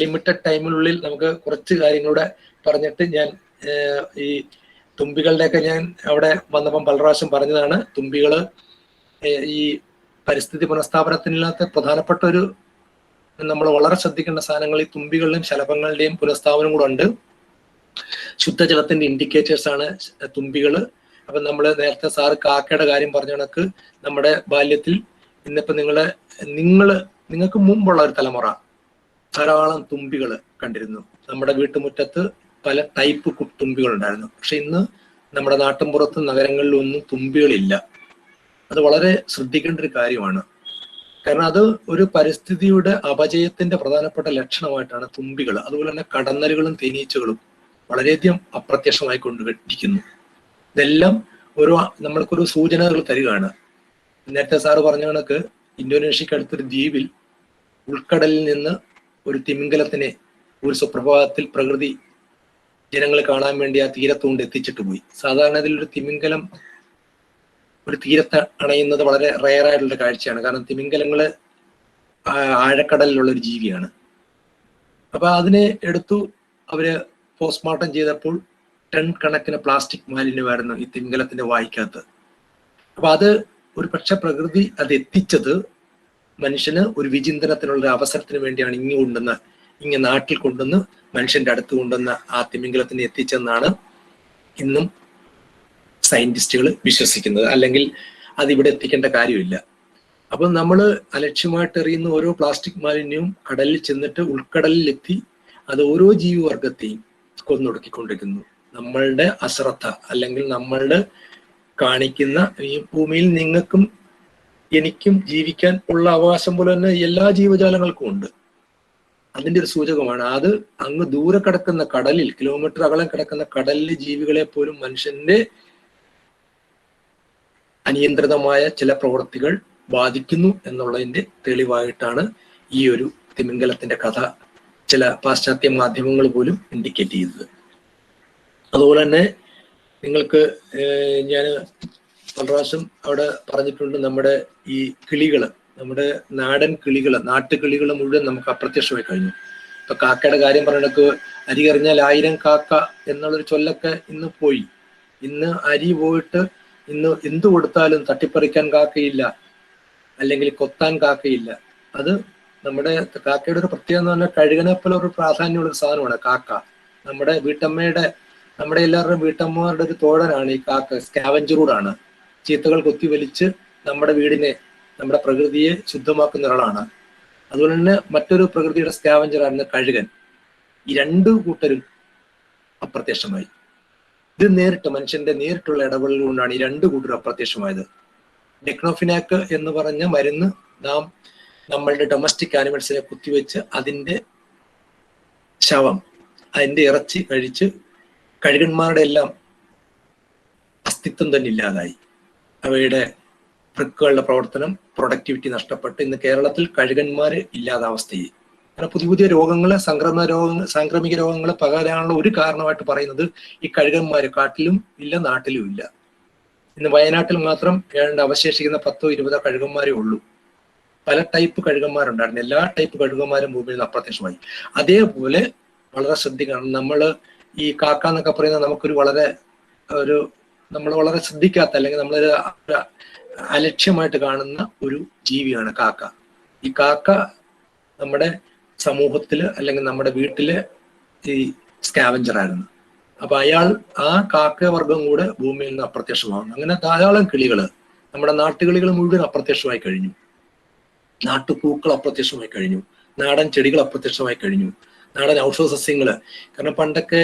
ലിമിറ്റഡ് ടൈമിനുള്ളിൽ നമുക്ക് കുറച്ച് കാര്യങ്ങളുടെ പറഞ്ഞിട്ട് ഞാൻ ഈ തുമ്പികളുടെയൊക്കെ ഞാൻ അവിടെ വന്നപ്പം പല പ്രാവശ്യം പറഞ്ഞതാണ്. തുമ്പികള് ഈ പരിസ്ഥിതി പുനഃസ്ഥാപനത്തിനകത്ത് പ്രധാനപ്പെട്ട ഒരു നമ്മൾ വളരെ ശ്രദ്ധിക്കേണ്ട സാധനങ്ങൾ ഈ തുമ്പികളുടെയും ശലഭങ്ങളുടെയും പുനഃസ്ഥാപനം കൂടെ ഉണ്ട്. ശുദ്ധജലത്തിന്റെ ഇൻഡിക്കേറ്റേഴ്സ് ആണ് തുമ്പികള്. അപ്പൊ നമ്മള് നേരത്തെ സാറ് കാക്കയുടെ കാര്യം പറഞ്ഞ കണക്ക് നമ്മുടെ ബാല്യത്തിൽ ഇന്നിപ്പോ നിങ്ങൾക്ക് മുമ്പുള്ള ഒരു തലമുറ ധാരാളം തുമ്പികൾ കണ്ടിരുന്നു. നമ്മുടെ വീട്ടുമുറ്റത്ത് പല ടൈപ്പ് തുമ്പികൾ ഉണ്ടായിരുന്നു. പക്ഷെ ഇന്ന് നമ്മുടെ നാട്ടിൻപുറത്തും നഗരങ്ങളിലും ഒന്നും തുമ്പികളില്ല. അത് വളരെ ശ്രദ്ധിക്കേണ്ട ഒരു കാര്യമാണ്. കാരണം അത് ഒരു പരിസ്ഥിതിയുടെ അപജയത്തിന്റെ പ്രധാനപ്പെട്ട ലക്ഷണമായിട്ടാണ് തുമ്പികൾ. അതുപോലെ തന്നെ കടന്നലുകളും തേനീച്ചകളും വളരെയധികം അപ്രത്യക്ഷമായി കൊണ്ടിരിക്കുന്നു. ഇതെല്ലാം നമ്മൾക്കൊരു സൂചനകൾ തരികയാണ്. നേരത്തെ സാറ് പറഞ്ഞ കണക്ക് ഇന്തോനേഷ്യക്ക് അടുത്തൊരു ദ്വീപിൽ ഉൾക്കടലിൽ നിന്ന് ഒരു തിമിംഗലത്തിനെ ഒരു സുപ്രഭാതത്തിൽ പ്രകൃതി ജനങ്ങൾ കാണാൻ വേണ്ടി ആ തീരത്തുകൊണ്ട് എത്തിച്ചിട്ട് പോയി. സാധാരണ ഇതിലൊരു തിമിംഗലം ഒരു തീരത്ത് അണയുന്നത് വളരെ റെയറായിട്ടുള്ള കാഴ്ചയാണ്. കാരണം തിമിംഗലങ്ങള് ആഴക്കടലിലുള്ള ഒരു ജീവിയാണ്. അപ്പൊ അതിനെ എടുത്തു അവര് പോസ്റ്റ്മോർട്ടം ചെയ്തപ്പോൾ ടൺ കണക്കിന് പ്ലാസ്റ്റിക് മാലിന്യമായിരുന്നു ഈ തിമിംഗലത്തിന്റെ വായിക്കകത്ത്. അപ്പൊ അത് ഒരു പക്ഷെ പ്രകൃതി അത് എത്തിച്ചത് മനുഷ്യന് ഒരു വിചിന്തനത്തിനുള്ള അവസരത്തിന് വേണ്ടിയാണ് ഇങ്ങ് നാട്ടിൽ കൊണ്ടുവന്ന് മനുഷ്യന്റെ അടുത്ത് കൊണ്ടുവന്ന് ആ തിമിംഗലത്തിനെ എത്തിച്ചെന്നാണ് ഇന്നും സയന്റിസ്റ്റുകൾ വിശ്വസിക്കുന്നത്. അല്ലെങ്കിൽ അതിവിടെ എത്തിക്കേണ്ട കാര്യമില്ല. അപ്പൊ നമ്മൾ അലക്ഷ്യമായിട്ട് എറിയുന്ന ഓരോ പ്ലാസ്റ്റിക് മാലിന്യവും കടലിൽ ചെന്നിട്ട് ഉൾക്കടലിൽ എത്തി അത് ഓരോ ജീവിവർഗത്തെയും കൊന്നൊടുക്കിക്കൊണ്ടിരിക്കുന്നു. നമ്മളുടെ അശ്രദ്ധ അല്ലെങ്കിൽ നമ്മളുടെ കാണിക്കുന്ന ഈ ഭൂമിയിൽ നിങ്ങൾക്കും എനിക്കും ജീവിക്കാൻ ഉള്ള അവകാശം പോലെ തന്നെ എല്ലാ ജീവജാലങ്ങൾക്കും ഉണ്ട്. അതിന്റെ ഒരു സൂചകമാണ്. അത് അങ്ങ് ദൂരെ കിടക്കുന്ന കടലിൽ, കിലോമീറ്റർ അകലം കിടക്കുന്ന കടലിലെ ജീവികളെ പോലും മനുഷ്യന്റെ അനിയന്ത്രിതമായ ചില പ്രവൃത്തികൾ ബാധിക്കുന്നു എന്നുള്ളതിന്റെ തെളിവായിട്ടാണ് ഈ ഒരു തിമിംഗലത്തിന്റെ കഥ ചില പാശ്ചാത്യ മാധ്യമങ്ങൾ പോലും ഇൻഡിക്കേറ്റ് ചെയ്തത്. അതുപോലെ തന്നെ നിങ്ങൾക്ക് ഞാൻ പല പ്രാവശ്യം അവിടെ പറഞ്ഞിട്ടുണ്ട്, നമ്മുടെ ഈ കിളികള്, നമ്മുടെ നാടൻ കിളികള്, നാട്ടുകിളികൾ മുഴുവൻ നമുക്ക് അപ്രത്യക്ഷമായി കഴിഞ്ഞു. ഇപ്പൊ കാക്കയുടെ കാര്യം പറയണക്ക് അരി എറിഞ്ഞാൽ 1000 കാക്ക എന്നുള്ളൊരു ചൊല്ലൊക്കെ ഇന്ന് പോയി. ഇന്ന് അരി പോയിട്ട് ഇന്ന് എന്തു കൊടുത്താലും തട്ടിപ്പറിക്കാൻ കാക്കയില്ല, അല്ലെങ്കിൽ കൊത്താൻ കാക്കയില്ല. അത് നമ്മുടെ കാക്കയുടെ ഒരു പ്രത്യേകത എന്ന് പറഞ്ഞാൽ കഴുകനെ പോലെ ഒരു പ്രാധാന്യമുള്ള ഒരു സാധനമാണ് കാക്ക. നമ്മുടെ എല്ലാവരുടെയും വീട്ടമ്മമാരുടെ ഒരു തോഴനാണ് ഈ കാക്ക. സ്കാവഞ്ചറൂടാണ്. ചീത്തകൾ കൊത്തിവലിച്ച് നമ്മുടെ വീടിനെ, നമ്മുടെ പ്രകൃതിയെ ശുദ്ധമാക്കുന്ന ഒരാളാണ്. അതുപോലെ തന്നെ മറ്റൊരു പ്രകൃതിയുടെ സ്കാവഞ്ചറാണ് കഴുകൻ. ഈ രണ്ടു കൂട്ടരും അപ്രത്യക്ഷമായി. ഇത് മനുഷ്യന്റെ നേരിട്ടുള്ള ഇടപെടൽ കൊണ്ടാണ് ഈ രണ്ടു കൂട്ടരും അപ്രത്യക്ഷമായത്. ഡെക്നോഫിനാക്ക് എന്ന് പറഞ്ഞ മരുന്ന് നമ്മളുടെ ഡൊമസ്റ്റിക് ആനിമൽസിനെ കുത്തിവെച്ച് അതിന്റെ ശവം, അതിന്റെ ഇറച്ചി കഴിച്ച് കഴുകന്മാരുടെ എല്ലാം അസ്തിത്വം തന്നെ ഇല്ലാതായി. അവയുടെ വൃക്കുകളുടെ പ്രവർത്തനം, പ്രൊഡക്ടിവിറ്റി നഷ്ടപ്പെട്ട് ഇന്ന് കേരളത്തിൽ കഴുകന്മാർ ഇല്ലാത്ത അവസ്ഥയിൽ. കാരണം പുതിയ പുതിയ രോഗങ്ങള്, സാംക്രമിക രോഗങ്ങൾ പകരാനുള്ള ഒരു കാരണമായിട്ട് പറയുന്നത് ഈ കഴുകന്മാര് കാട്ടിലും ഇല്ല, നാട്ടിലും ഇല്ല. ഇന്ന് വയനാട്ടിൽ മാത്രം അവശേഷിക്കുന്ന 10-20 കഴുകന്മാരേ ഉള്ളൂ. പല ടൈപ്പ് കഴുകന്മാരുണ്ടായിരുന്നു. എല്ലാ ടൈപ്പ് കഴുകന്മാരും ഭൂമിയിൽ നിന്ന് അപ്രത്യക്ഷമായി. അതേപോലെ വളരെ ശ്രദ്ധിക്കണം. നമ്മൾ ഈ കാക്ക എന്നൊക്കെ പറയുന്നത് നമുക്കൊരു നമ്മൾ വളരെ ശ്രദ്ധിക്കാത്ത, അല്ലെങ്കിൽ നമ്മളൊരു അലക്ഷ്യമായിട്ട് കാണുന്ന ഒരു ജീവിയാണ് കാക്ക. ഈ കാക്ക നമ്മുടെ സമൂഹത്തില് അല്ലെങ്കിൽ നമ്മുടെ വീട്ടിലെ ഈ സ്കാവഞ്ചർ ആയിരുന്നു. അപ്പൊ ആ കാക്കവർഗം കൂടെ ഭൂമിയിൽ നിന്ന് അപ്രത്യക്ഷമാകുന്നു. അങ്ങനെ ധാരാളം കിളികള്, നമ്മുടെ നാട്ടുകിളികൾ മുഴുവൻ അപ്രത്യക്ഷമായി കഴിഞ്ഞു. നാട്ടുപൂക്കൾ അപ്രത്യക്ഷമായി കഴിഞ്ഞു. നാടൻ ചെടികൾ അപ്രത്യക്ഷമായി കഴിഞ്ഞു. നാടൻ ഔഷധ സസ്യങ്ങള്. കാരണം പണ്ടൊക്കെ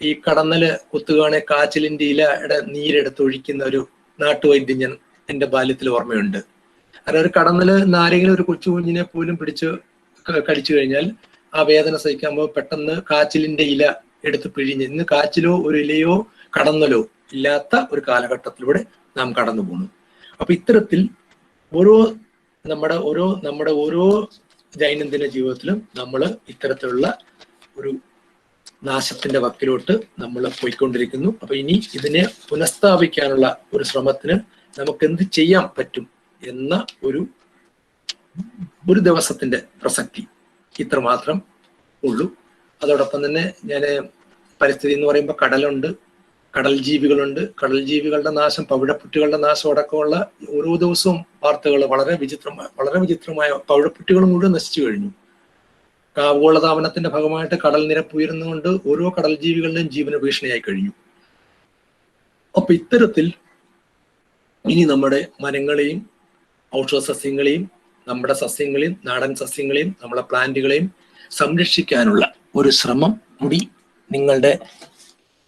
ഈ കടന്നല് കുത്തുകാണെ കാച്ചിലിന്റെ ഇലയുടെ നീരെടുത്തൊഴിക്കുന്ന ഒരു നാട്ടുവൈദ്യം ഞാൻ എന്റെ ബാല്യത്തിൽ ഓർമ്മയുണ്ട്. കാരണം ഒരു കടന്നല് ആരെങ്കിലും ഒരു കൊച്ചു കുഞ്ഞിനെ പോലും പിടിച്ച് കടിച്ചു കഴിഞ്ഞാൽ ആ വേദന സഹിക്കുമ്പോൾ പെട്ടെന്ന് കാച്ചിലിന്റെ ഇല എടുത്ത് പിഴിഞ്ഞ്, ഇന്ന് കാച്ചിലോ ഒരു ഇലയോ കടന്നലോ ഇല്ലാത്ത ഒരു കാലഘട്ടത്തിലൂടെ നാം കടന്നു പോകുന്നു. അപ്പൊ ഇത്തരത്തിൽ നമ്മുടെ ഓരോ ദൈനംദിന ജീവിതത്തിലും നമ്മൾ ഇത്തരത്തിലുള്ള ഒരു നാശത്തിന്റെ വക്കിലോട്ട് നമ്മൾ പോയിക്കൊണ്ടിരിക്കുന്നു. അപ്പൊ ഇനി ഇതിനെ പുനഃസ്ഥാപിക്കാനുള്ള ഒരു ശ്രമത്തിന് നമുക്ക് എന്ത് ചെയ്യാൻ പറ്റും എന്ന ഒരു ദിവസത്തിന്റെ പ്രസക്തി ഇത്രമാത്രം ഉള്ളൂ. അതോടൊപ്പം തന്നെ ഞാൻ പരിസ്ഥിതി എന്ന് പറയുമ്പോൾ കടലുണ്ട്, കടൽ ജീവികളുണ്ട്. കടൽ ജീവികളുടെ നാശം, പവിഴപ്പുറ്റുകളുടെ നാശം അടക്കമുള്ള ഓരോ ദിവസവും വാർത്തകൾ വളരെ വിചിത്രമായ പവിഴപ്പുറ്റുകൾ മുഴുവൻ നശിച്ചു കഴിഞ്ഞു. ആഗോളതാപനത്തിന്റെ ഭാഗമായിട്ട് കടൽ നിരപ്പ് ഉയർന്നുകൊണ്ട് ഓരോ കടൽ ജീവികളുടെയും ജീവന ഭീഷണിയായി കഴിഞ്ഞു. അപ്പൊ ഇത്തരത്തിൽ ഇനി നമ്മുടെ മരങ്ങളെയും ഔഷധ സസ്യങ്ങളെയും നമ്മുടെ സസ്യങ്ങളെയും നാടൻ സസ്യങ്ങളെയും നമ്മളെ പ്ലാന്റുകളെയും സംരക്ഷിക്കാനുള്ള ഒരു ശ്രമം കൂടി നിങ്ങളുടെ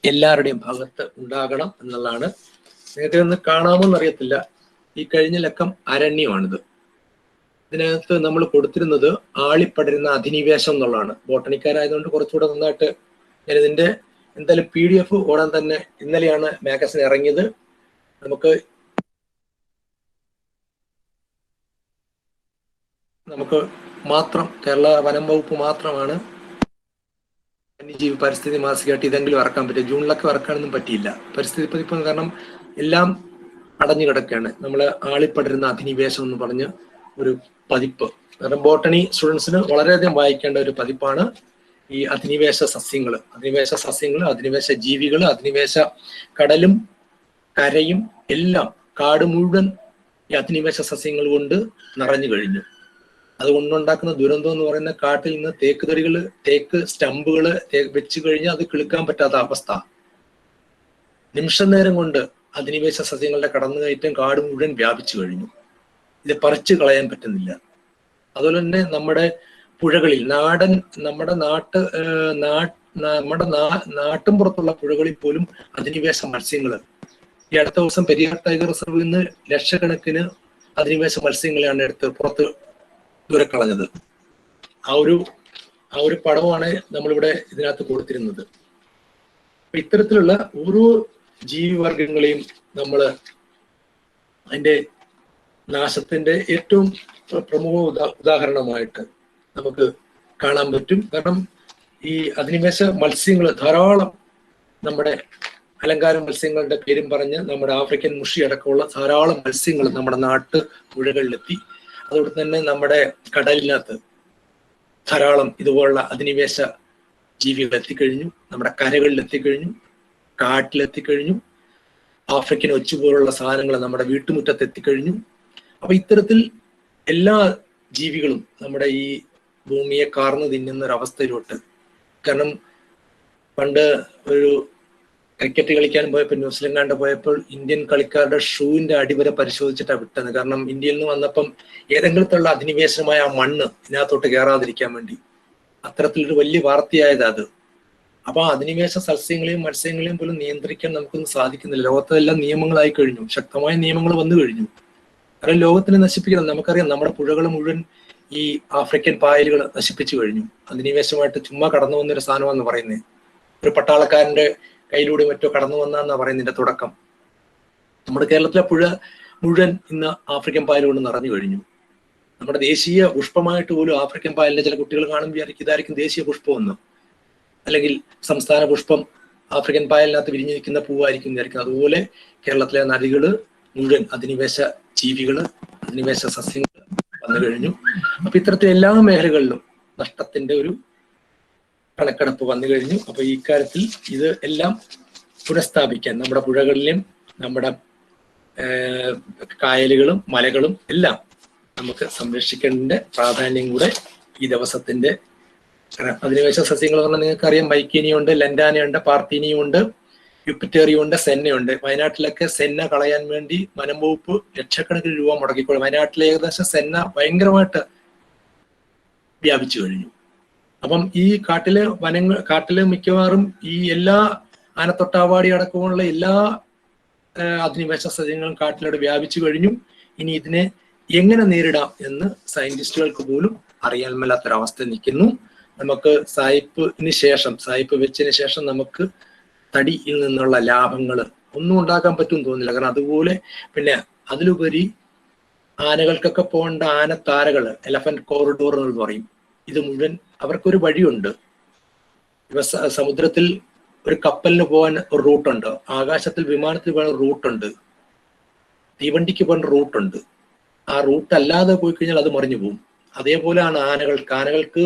എല്ലാവരുടെയും ഭാഗത്ത് ഉണ്ടാകണം എന്നുള്ളതാണ്. നിങ്ങൾക്ക് ഒന്ന് കാണാമോന്ന് അറിയത്തില്ല, ഈ കഴിഞ്ഞ ലക്കം അരണ്യമാണിത്. ഇതിനകത്ത് നമ്മൾ കൊടുത്തിരുന്നത് ആളിപ്പടരുന്ന അധിനിവേശം എന്നുള്ളതാണ്. ബോട്ടണിക്കാരായതുകൊണ്ട് കുറച്ചുകൂടെ നന്നായിട്ട് ഞാനിതിന്റെ എന്തായാലും PDF ഓടാൻ തന്നെ ഇന്നലെയാണ് മാഗസിൻ ഇറങ്ങിയത്. നമുക്ക് മാത്രം കേരള വനം വകുപ്പ് മാത്രമാണ് വന്യജീവി പരിസ്ഥിതി മാസികയായിട്ട് ഇതെങ്കിലും ഇറക്കാൻ പറ്റും. ജൂണിലൊക്കെ ഇറക്കാനൊന്നും പറ്റിയില്ല, പരിസ്ഥിതി പതിപ്പ്. കാരണം എല്ലാം അടഞ്ഞു കിടക്കുകയാണ്. നമ്മള് ആളിപ്പടരുന്ന അധിനിവേശം എന്ന് പറഞ്ഞ് ഒരു പതിപ്പ്. കാരണം ബോട്ടണി സ്റ്റുഡൻസിന് വളരെയധികം വായിക്കേണ്ട ഒരു പതിപ്പാണ് ഈ അധിനിവേശ സസ്യങ്ങൾ, അധിനിവേശ ജീവികൾ, അധിനിവേശ കടലും കരയും എല്ലാം, കാട് മുഴുവൻ ഈ അധിനിവേശ സസ്യങ്ങൾ കൊണ്ട് നിറഞ്ഞു കഴിഞ്ഞു. അതുകൊണ്ടുണ്ടാക്കുന്ന ദുരന്തം എന്ന് പറയുന്ന കാട്ടിൽ നിന്ന് തേക്ക് സ്റ്റമ്പുകള് വെച്ച് കഴിഞ്ഞാൽ അത് കിളുക്കാൻ പറ്റാത്ത അവസ്ഥ. നിമിഷ നേരം കൊണ്ട് അധിനിവേശ സസ്യങ്ങളുടെ കടന്നുകയറ്റം കാട് മുഴുവൻ വ്യാപിച്ചു കഴിഞ്ഞു. ഇത് പറിച്ചു കളയാൻ പറ്റുന്നില്ല. അതുപോലെ തന്നെ നമ്മുടെ പുഴകളിൽ നമ്മുടെ നാട്ടും പുറത്തുള്ള പുഴകളിൽ പോലും അധിനിവേശ മത്സ്യങ്ങൾ. ഈ അടുത്ത ദിവസം പെരിയാർ ടൈഗർ റിസർവിൽ നിന്ന് ലക്ഷക്കണക്കിന് അധിനിവേശ മത്സ്യങ്ങളെയാണ് എടുത്ത് പുറത്ത് ദൂരക്കളഞ്ഞത്. ആ ഒരു പടമാണ് നമ്മളിവിടെ ഇതിനകത്ത് കൊടുത്തിരുന്നത്. അപ്പൊ ഇത്തരത്തിലുള്ള ഓരോ ജീവിവർഗങ്ങളെയും നമ്മൾ അതിന്റെ നാശത്തിന്റെ ഏറ്റവും പ്രമുഖ ഉദാഹരണമായിട്ട് നമുക്ക് കാണാൻ പറ്റും. കാരണം ഈ അധിനിവേശ മത്സ്യങ്ങൾ ധാരാളം, നമ്മുടെ അലങ്കാര മത്സ്യങ്ങളുടെ പേരും പറഞ്ഞ് നമ്മുടെ ആഫ്രിക്കൻ മുഷി അടക്കമുള്ള ധാരാളം മത്സ്യങ്ങൾ നമ്മുടെ നാട്ട് പുഴകളിലെത്തി. അതുകൊണ്ട് തന്നെ നമ്മുടെ കടലിനകത്ത് ധാരാളം ഇതുപോലുള്ള അധിനിവേശ ജീവികൾ എത്തിക്കഴിഞ്ഞു. നമ്മുടെ കരകളിൽ എത്തിക്കഴിഞ്ഞു, കാട്ടിലെത്തിക്കഴിഞ്ഞു. ആഫ്രിക്കൻ ഒച്ചു പോലുള്ള സാധനങ്ങൾ നമ്മുടെ വീട്ടുമുറ്റത്ത് എത്തിക്കഴിഞ്ഞു. അപ്പൊ ഇത്തരത്തിൽ എല്ലാ ജീവികളും നമ്മുടെ ഈ ഭൂമിയെ കാർന്നു തിന്നുന്ന ഒരവസ്ഥയിലോട്ട്. കാരണം പണ്ട് ഒരു ക്രിക്കറ്റ് കളിക്കാൻ പോയപ്പോൾ ന്യൂസിലൻഡ് പോയപ്പോൾ ഇന്ത്യൻ കളിക്കാരുടെ ഷൂവിന്റെ അടിവരെ പരിശോധിച്ചിട്ടാണ് വിട്ടത്. കാരണം ഇന്ത്യയിൽ നിന്ന് വന്നപ്പം ഏതെങ്കിലത്തുള്ള അധിനിവേശമായ ആ മണ്ണ് ഇതിനകത്തോട്ട് കയറാതിരിക്കാൻ വേണ്ടി അത്തരത്തിലൊരു വലിയ വാർത്തയായത് അത്. അപ്പൊ അധിനിവേശ സസ്യങ്ങളെയും മത്സ്യങ്ങളെയും പോലും നിയന്ത്രിക്കാൻ നമുക്കൊന്നും സാധിക്കുന്നില്ല. ലോകത്തെല്ലാം നിയമങ്ങളായി കഴിഞ്ഞു, ശക്തമായ നിയമങ്ങൾ വന്നു കഴിഞ്ഞു. കാരണം ലോകത്തിനെ നശിപ്പിക്കണം. നമുക്കറിയാം, നമ്മുടെ പുഴകൾ മുഴുവൻ ഈ ആഫ്രിക്കൻ പായലുകൾ നശിപ്പിച്ചു കഴിഞ്ഞു. അധിനിവേശമായിട്ട് ചുമ്മാ കടന്നു വന്നൊരു സാധനമാണെന്ന് പറയുന്നത്. ഒരു പട്ടാളക്കാരന്റെ കയ്യിലൂടെ മറ്റോ കടന്നു വന്നാന്നാ പറയുന്നതിന്റെ തുടക്കം. നമ്മുടെ കേരളത്തിലെ പുഴ മുഴുവൻ ഇന്ന് ആഫ്രിക്കൻ പായൽ കൊണ്ട് നിറഞ്ഞു കഴിഞ്ഞു. നമ്മുടെ ദേശീയ പുഷ്പമായിട്ട് പോലും ആഫ്രിക്കൻ പായലിനെ ചില കുട്ടികൾ കാണുമ്പോൾ വിചാരിക്കും ഇതായിരിക്കും ദേശീയ പുഷ്പമെന്ന്, അല്ലെങ്കിൽ സംസ്ഥാന പുഷ്പം ആഫ്രിക്കൻ പായലിനകത്ത് വിരിഞ്ഞു നിൽക്കുന്ന പൂവായിരിക്കും വിചാരിക്കുന്നത്. അതുപോലെ കേരളത്തിലെ നദികള് മുഴുവൻ അധിനിവേശ ജീവികള്, അധിനിവേശ സസ്യങ്ങൾ വന്നു കഴിഞ്ഞു. അപ്പൊ ഇത്തരത്തിൽ എല്ലാ മേഖലകളിലും നഷ്ടത്തിന്റെ ഒരു കണക്കെടുപ്പ് വന്നു കഴിഞ്ഞു. അപ്പൊ ഈ കാര്യത്തിൽ ഇത് എല്ലാം പുനഃസ്ഥാപിക്കാൻ നമ്മുടെ പുഴകളിലെയും നമ്മുടെ കായലുകളും മലകളും എല്ലാം നമുക്ക് സംരക്ഷിക്കേണ്ട പ്രാധാന്യം കൂടെ ഈ ദിവസത്തിന്റെ, അധിനിവേശ സസ്യങ്ങൾ പറഞ്ഞാൽ നിങ്ങൾക്കറിയാം, മൈക്കീനിയുണ്ട്, ലെൻഡാനയുണ്ട്, പാർത്തീനിയുണ്ട്, യുപ്പിറ്റേറിയുണ്ട്, സെന്നയുണ്ട്. വയനാട്ടിലൊക്കെ സെന്ന കളയാൻ വേണ്ടി വനം വകുപ്പ് ലക്ഷക്കണക്കിന് രൂപ മുടക്കിക്കൊള്ളും. വയനാട്ടിലെ ഏകദേശം സെന്ന ഭയങ്കരമായിട്ട് വ്യാപിച്ചു കഴിഞ്ഞു. അപ്പം ഈ കാട്ടില് മിക്കവാറും ഈ എല്ലാ ആനത്തൊട്ടാവാടി അടക്കമുള്ള എല്ലാ അധിനിവേശ സസ്യങ്ങളും കാട്ടിലൂടെ വ്യാപിച്ചു കഴിഞ്ഞു. ഇനി ഇതിനെ എങ്ങനെ നേരിടാം എന്ന് സയന്റിസ്റ്റുകൾക്ക് പോലും അറിയാൻ മേലാത്തൊരവസ്ഥ നിൽക്കുന്നു. നമുക്ക് സായിപ്പ് വെച്ചതിന് ശേഷം നമുക്ക് തടിയിൽ നിന്നുള്ള ലാഭങ്ങൾ ഒന്നും ഉണ്ടാക്കാൻ പറ്റുമെന്ന് തോന്നുന്നില്ല. കാരണം അതുപോലെ പിന്നെ അതിലുപരി ആനകൾക്കൊക്കെ പോകേണ്ട ആനത്താരകള്, എലഫന്റ് കോറിഡോർ എന്ന് പറയും, ഇത് മുഴുവൻ അവർക്കൊരു വഴിയുണ്ട്. ഇവ സമുദ്രത്തിൽ ഒരു കപ്പലിന് പോകാൻ ഒരു റൂട്ടുണ്ട്, ആകാശത്തിൽ വിമാനത്തിൽ പോകാൻ റൂട്ടുണ്ട്, തീവണ്ടിക്ക് പോകാൻ റൂട്ടുണ്ട്. ആ റൂട്ട് അല്ലാതെ പോയി കഴിഞ്ഞാൽ അത് മറിഞ്ഞു പോകും. അതേപോലെയാണ് ആനകൾക്ക്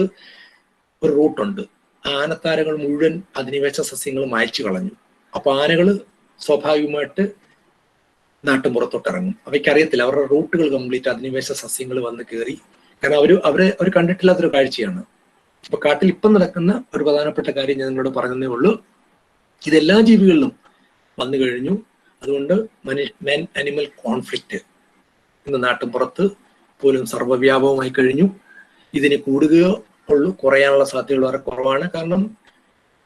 ഒരു റൂട്ടുണ്ട്. ആനത്താരകൾ മുഴുവൻ അധിനിവേശ സസ്യങ്ങൾ മായ്ച്ചു കളഞ്ഞു. അപ്പൊ ആനകള് സ്വാഭാവികമായിട്ട് നാട്ടുമ്പുറത്തോട്ടിറങ്ങും. അവയ്ക്കറിയത്തില്ല, അവരുടെ റൂട്ടുകൾ കംപ്ലീറ്റ് അധിനിവേശ സസ്യങ്ങൾ വന്ന് കയറി. കാരണം അവർ കണ്ടിട്ടില്ലാത്തൊരു കാഴ്ചയാണ്. അപ്പൊ കാട്ടിൽ ഇപ്പം നടക്കുന്ന ഒരു പ്രധാനപ്പെട്ട കാര്യം ഞാൻ നിങ്ങളോട് പറഞ്ഞതേ ഉള്ളൂ. ഇതെല്ലാ ജീവികളിലും വന്നു കഴിഞ്ഞു. അതുകൊണ്ട് മെൻ അനിമൽ കോൺഫ്ലിക്റ്റ് ഇന്ന് നാട്ടുമ്പുറത്ത് പോലും സർവ്വവ്യാപകമായി കഴിഞ്ഞു. ഇതിന് കൂടുകയോ ഉള്ളൂ, കുറയാനുള്ള സാധ്യതകൾ വളരെ കുറവാണ്. കാരണം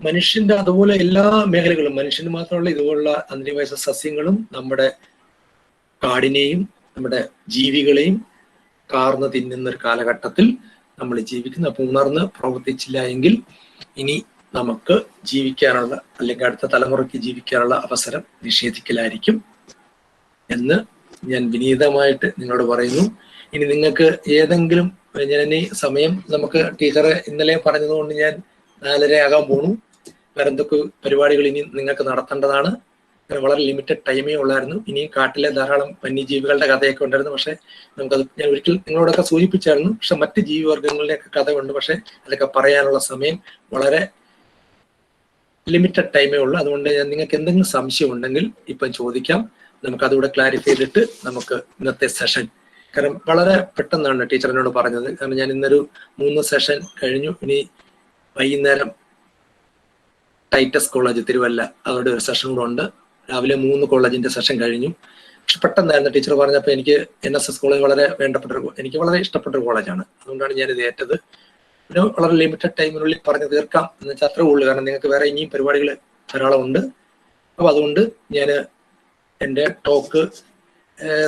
മനുഷ്യന്റെ അതുപോലെ എല്ലാ മേഖലകളും, മനുഷ്യന് മാത്രമല്ല ഇതുപോലുള്ള അധിനിവേശ സസ്യങ്ങളും നമ്മുടെ കാടിനെയും നമ്മുടെ ജീവികളെയും കാർന്ന് തിന്നുന്ന ഒരു കാലഘട്ടത്തിൽ നമ്മൾ ജീവിക്കുന്നു. അപ്പൊ ഉണർന്ന് പ്രവർത്തിച്ചില്ല എങ്കിൽ ഇനി നമുക്ക് ജീവിക്കാനുള്ള, അല്ലെങ്കിൽ അടുത്ത തലമുറയ്ക്ക് ജീവിക്കാനുള്ള അവസരം നിഷേധിക്കലായിരിക്കും എന്ന് ഞാൻ വിനീതമായിട്ട് നിങ്ങളോട് പറയുന്നു. ഇനി നിങ്ങൾക്ക് ഏതെങ്കിലും, ഞാൻ ഈ സമയം നമുക്ക് ടീച്ചറെ ഇന്നലെ പറഞ്ഞതുകൊണ്ട് ഞാൻ 4:30 ആകാൻ പോണു. വേറെ എന്തൊക്കെ പരിപാടികൾ ഇനി നിങ്ങൾക്ക് നടത്തേണ്ടതാണ്. വളരെ ലിമിറ്റഡ് ടൈമേ ഉള്ളായിരുന്നു. ഇനിയും കാട്ടിലെ ധാരാളം വന്യജീവികളുടെ കഥയൊക്കെ ഉണ്ടായിരുന്നു. പക്ഷെ നമുക്കത് ഞാൻ ഒരിക്കൽ നിങ്ങളോടൊക്കെ സൂചിപ്പിച്ചായിരുന്നു. പക്ഷെ മറ്റ് ജീവിവർഗങ്ങളുടെയൊക്കെ കഥയുണ്ട്. പക്ഷെ അതൊക്കെ പറയാനുള്ള സമയം വളരെ ലിമിറ്റഡ് ടൈമേ ഉള്ളൂ. അതുകൊണ്ട് നിങ്ങൾക്ക് എന്തെങ്കിലും സംശയം ഉണ്ടെങ്കിൽ ഇപ്പം ചോദിക്കാം. നമുക്ക് അതുകൂടെ ക്ലാരിഫൈ ചെയ്തിട്ട് നമുക്ക് ഇന്നത്തെ സെഷൻ, കാരണം വളരെ പെട്ടെന്നാണ് ടീച്ചർ എന്നോട് പറഞ്ഞത്. കാരണം ഞാൻ ഇന്നൊരു 3 സെഷൻ കഴിഞ്ഞു. ഇനി വൈകുന്നേരം ടൈറ്റസ് കോളേജ് തിരുവല്ല, അതോടെ ഒരു സെഷൻ കൂടെ ഉണ്ട്. രാവിലെ 3 കോളേജിന്റെ സെഷൻ കഴിഞ്ഞു. പക്ഷെ പെട്ടെന്നായിരുന്നു ടീച്ചർ പറഞ്ഞപ്പോൾ എനിക്ക് NSS കോളേജ് വളരെ എനിക്ക് വളരെ ഇഷ്ടപ്പെട്ട ഒരു കോളേജാണ്. അതുകൊണ്ടാണ് ഞാനിത് ഏറ്റത്. പിന്നെ വളരെ ലിമിറ്റഡ് ടൈമിനുള്ളിൽ പറഞ്ഞു തീർക്കാം എന്ന് വെച്ചാൽ അത്രേ ഉള്ളൂ. കാരണം നിങ്ങൾക്ക് വേറെ ഇനിയും പരിപാടികൾ ധാരാളം ഉണ്ട്. അപ്പൊ അതുകൊണ്ട് ഞാൻ എൻ്റെ ടോക്ക്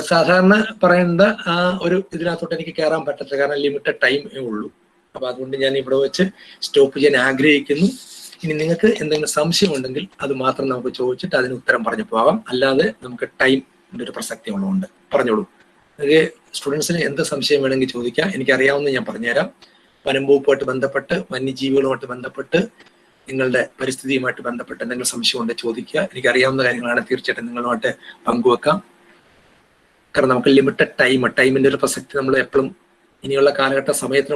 സാധാരണ പറയേണ്ട ആ ഒരു ഇതിനകത്തോട്ട് എനിക്ക് കയറാൻ പറ്റത്തില്ല. കാരണം ലിമിറ്റഡ് ടൈമേ ഉള്ളൂ. അപ്പൊ അതുകൊണ്ട് ഞാൻ ഇവിടെ വെച്ച് സ്റ്റോപ്പ് ചെയ്യാൻ ആഗ്രഹിക്കുന്നു. ഇനി നിങ്ങൾക്ക് എന്തെങ്കിലും സംശയം ഉണ്ടെങ്കിൽ അത് മാത്രം നമുക്ക് ചോദിച്ചിട്ട് അതിന് ഉത്തരം പറഞ്ഞു പോകാം. അല്ലാതെ നമുക്ക് ടൈമിന്റെ ഒരു പ്രസക്തി ഉള്ളതുകൊണ്ട് പറഞ്ഞോളൂ. നിങ്ങൾക്ക് സ്റ്റുഡൻസിന് എന്ത് സംശയം വേണമെങ്കിൽ ചോദിക്കാം. എനിക്കറിയാവുന്ന ഞാൻ പറഞ്ഞുതരാം. വനം വകുപ്പുമായിട്ട് ബന്ധപ്പെട്ട്, വന്യജീവികളുമായിട്ട് ബന്ധപ്പെട്ട്, നിങ്ങളുടെ പരിസ്ഥിതിയുമായിട്ട് ബന്ധപ്പെട്ട് എന്തെങ്കിലും സംശയം ഉണ്ടെങ്കിൽ ചോദിക്കുക. എനിക്കറിയാവുന്ന കാര്യങ്ങളാണ്, തീർച്ചയായിട്ടും നിങ്ങളുമായിട്ട് പങ്കുവെക്കാം. കാരണം നമുക്ക് ലിമിറ്റഡ് ടൈമിന്റെ ഒരു പ്രസക്തി നമ്മൾ എപ്പോഴും ഇനിയുള്ള കാലഘട്ട സമയത്തിന്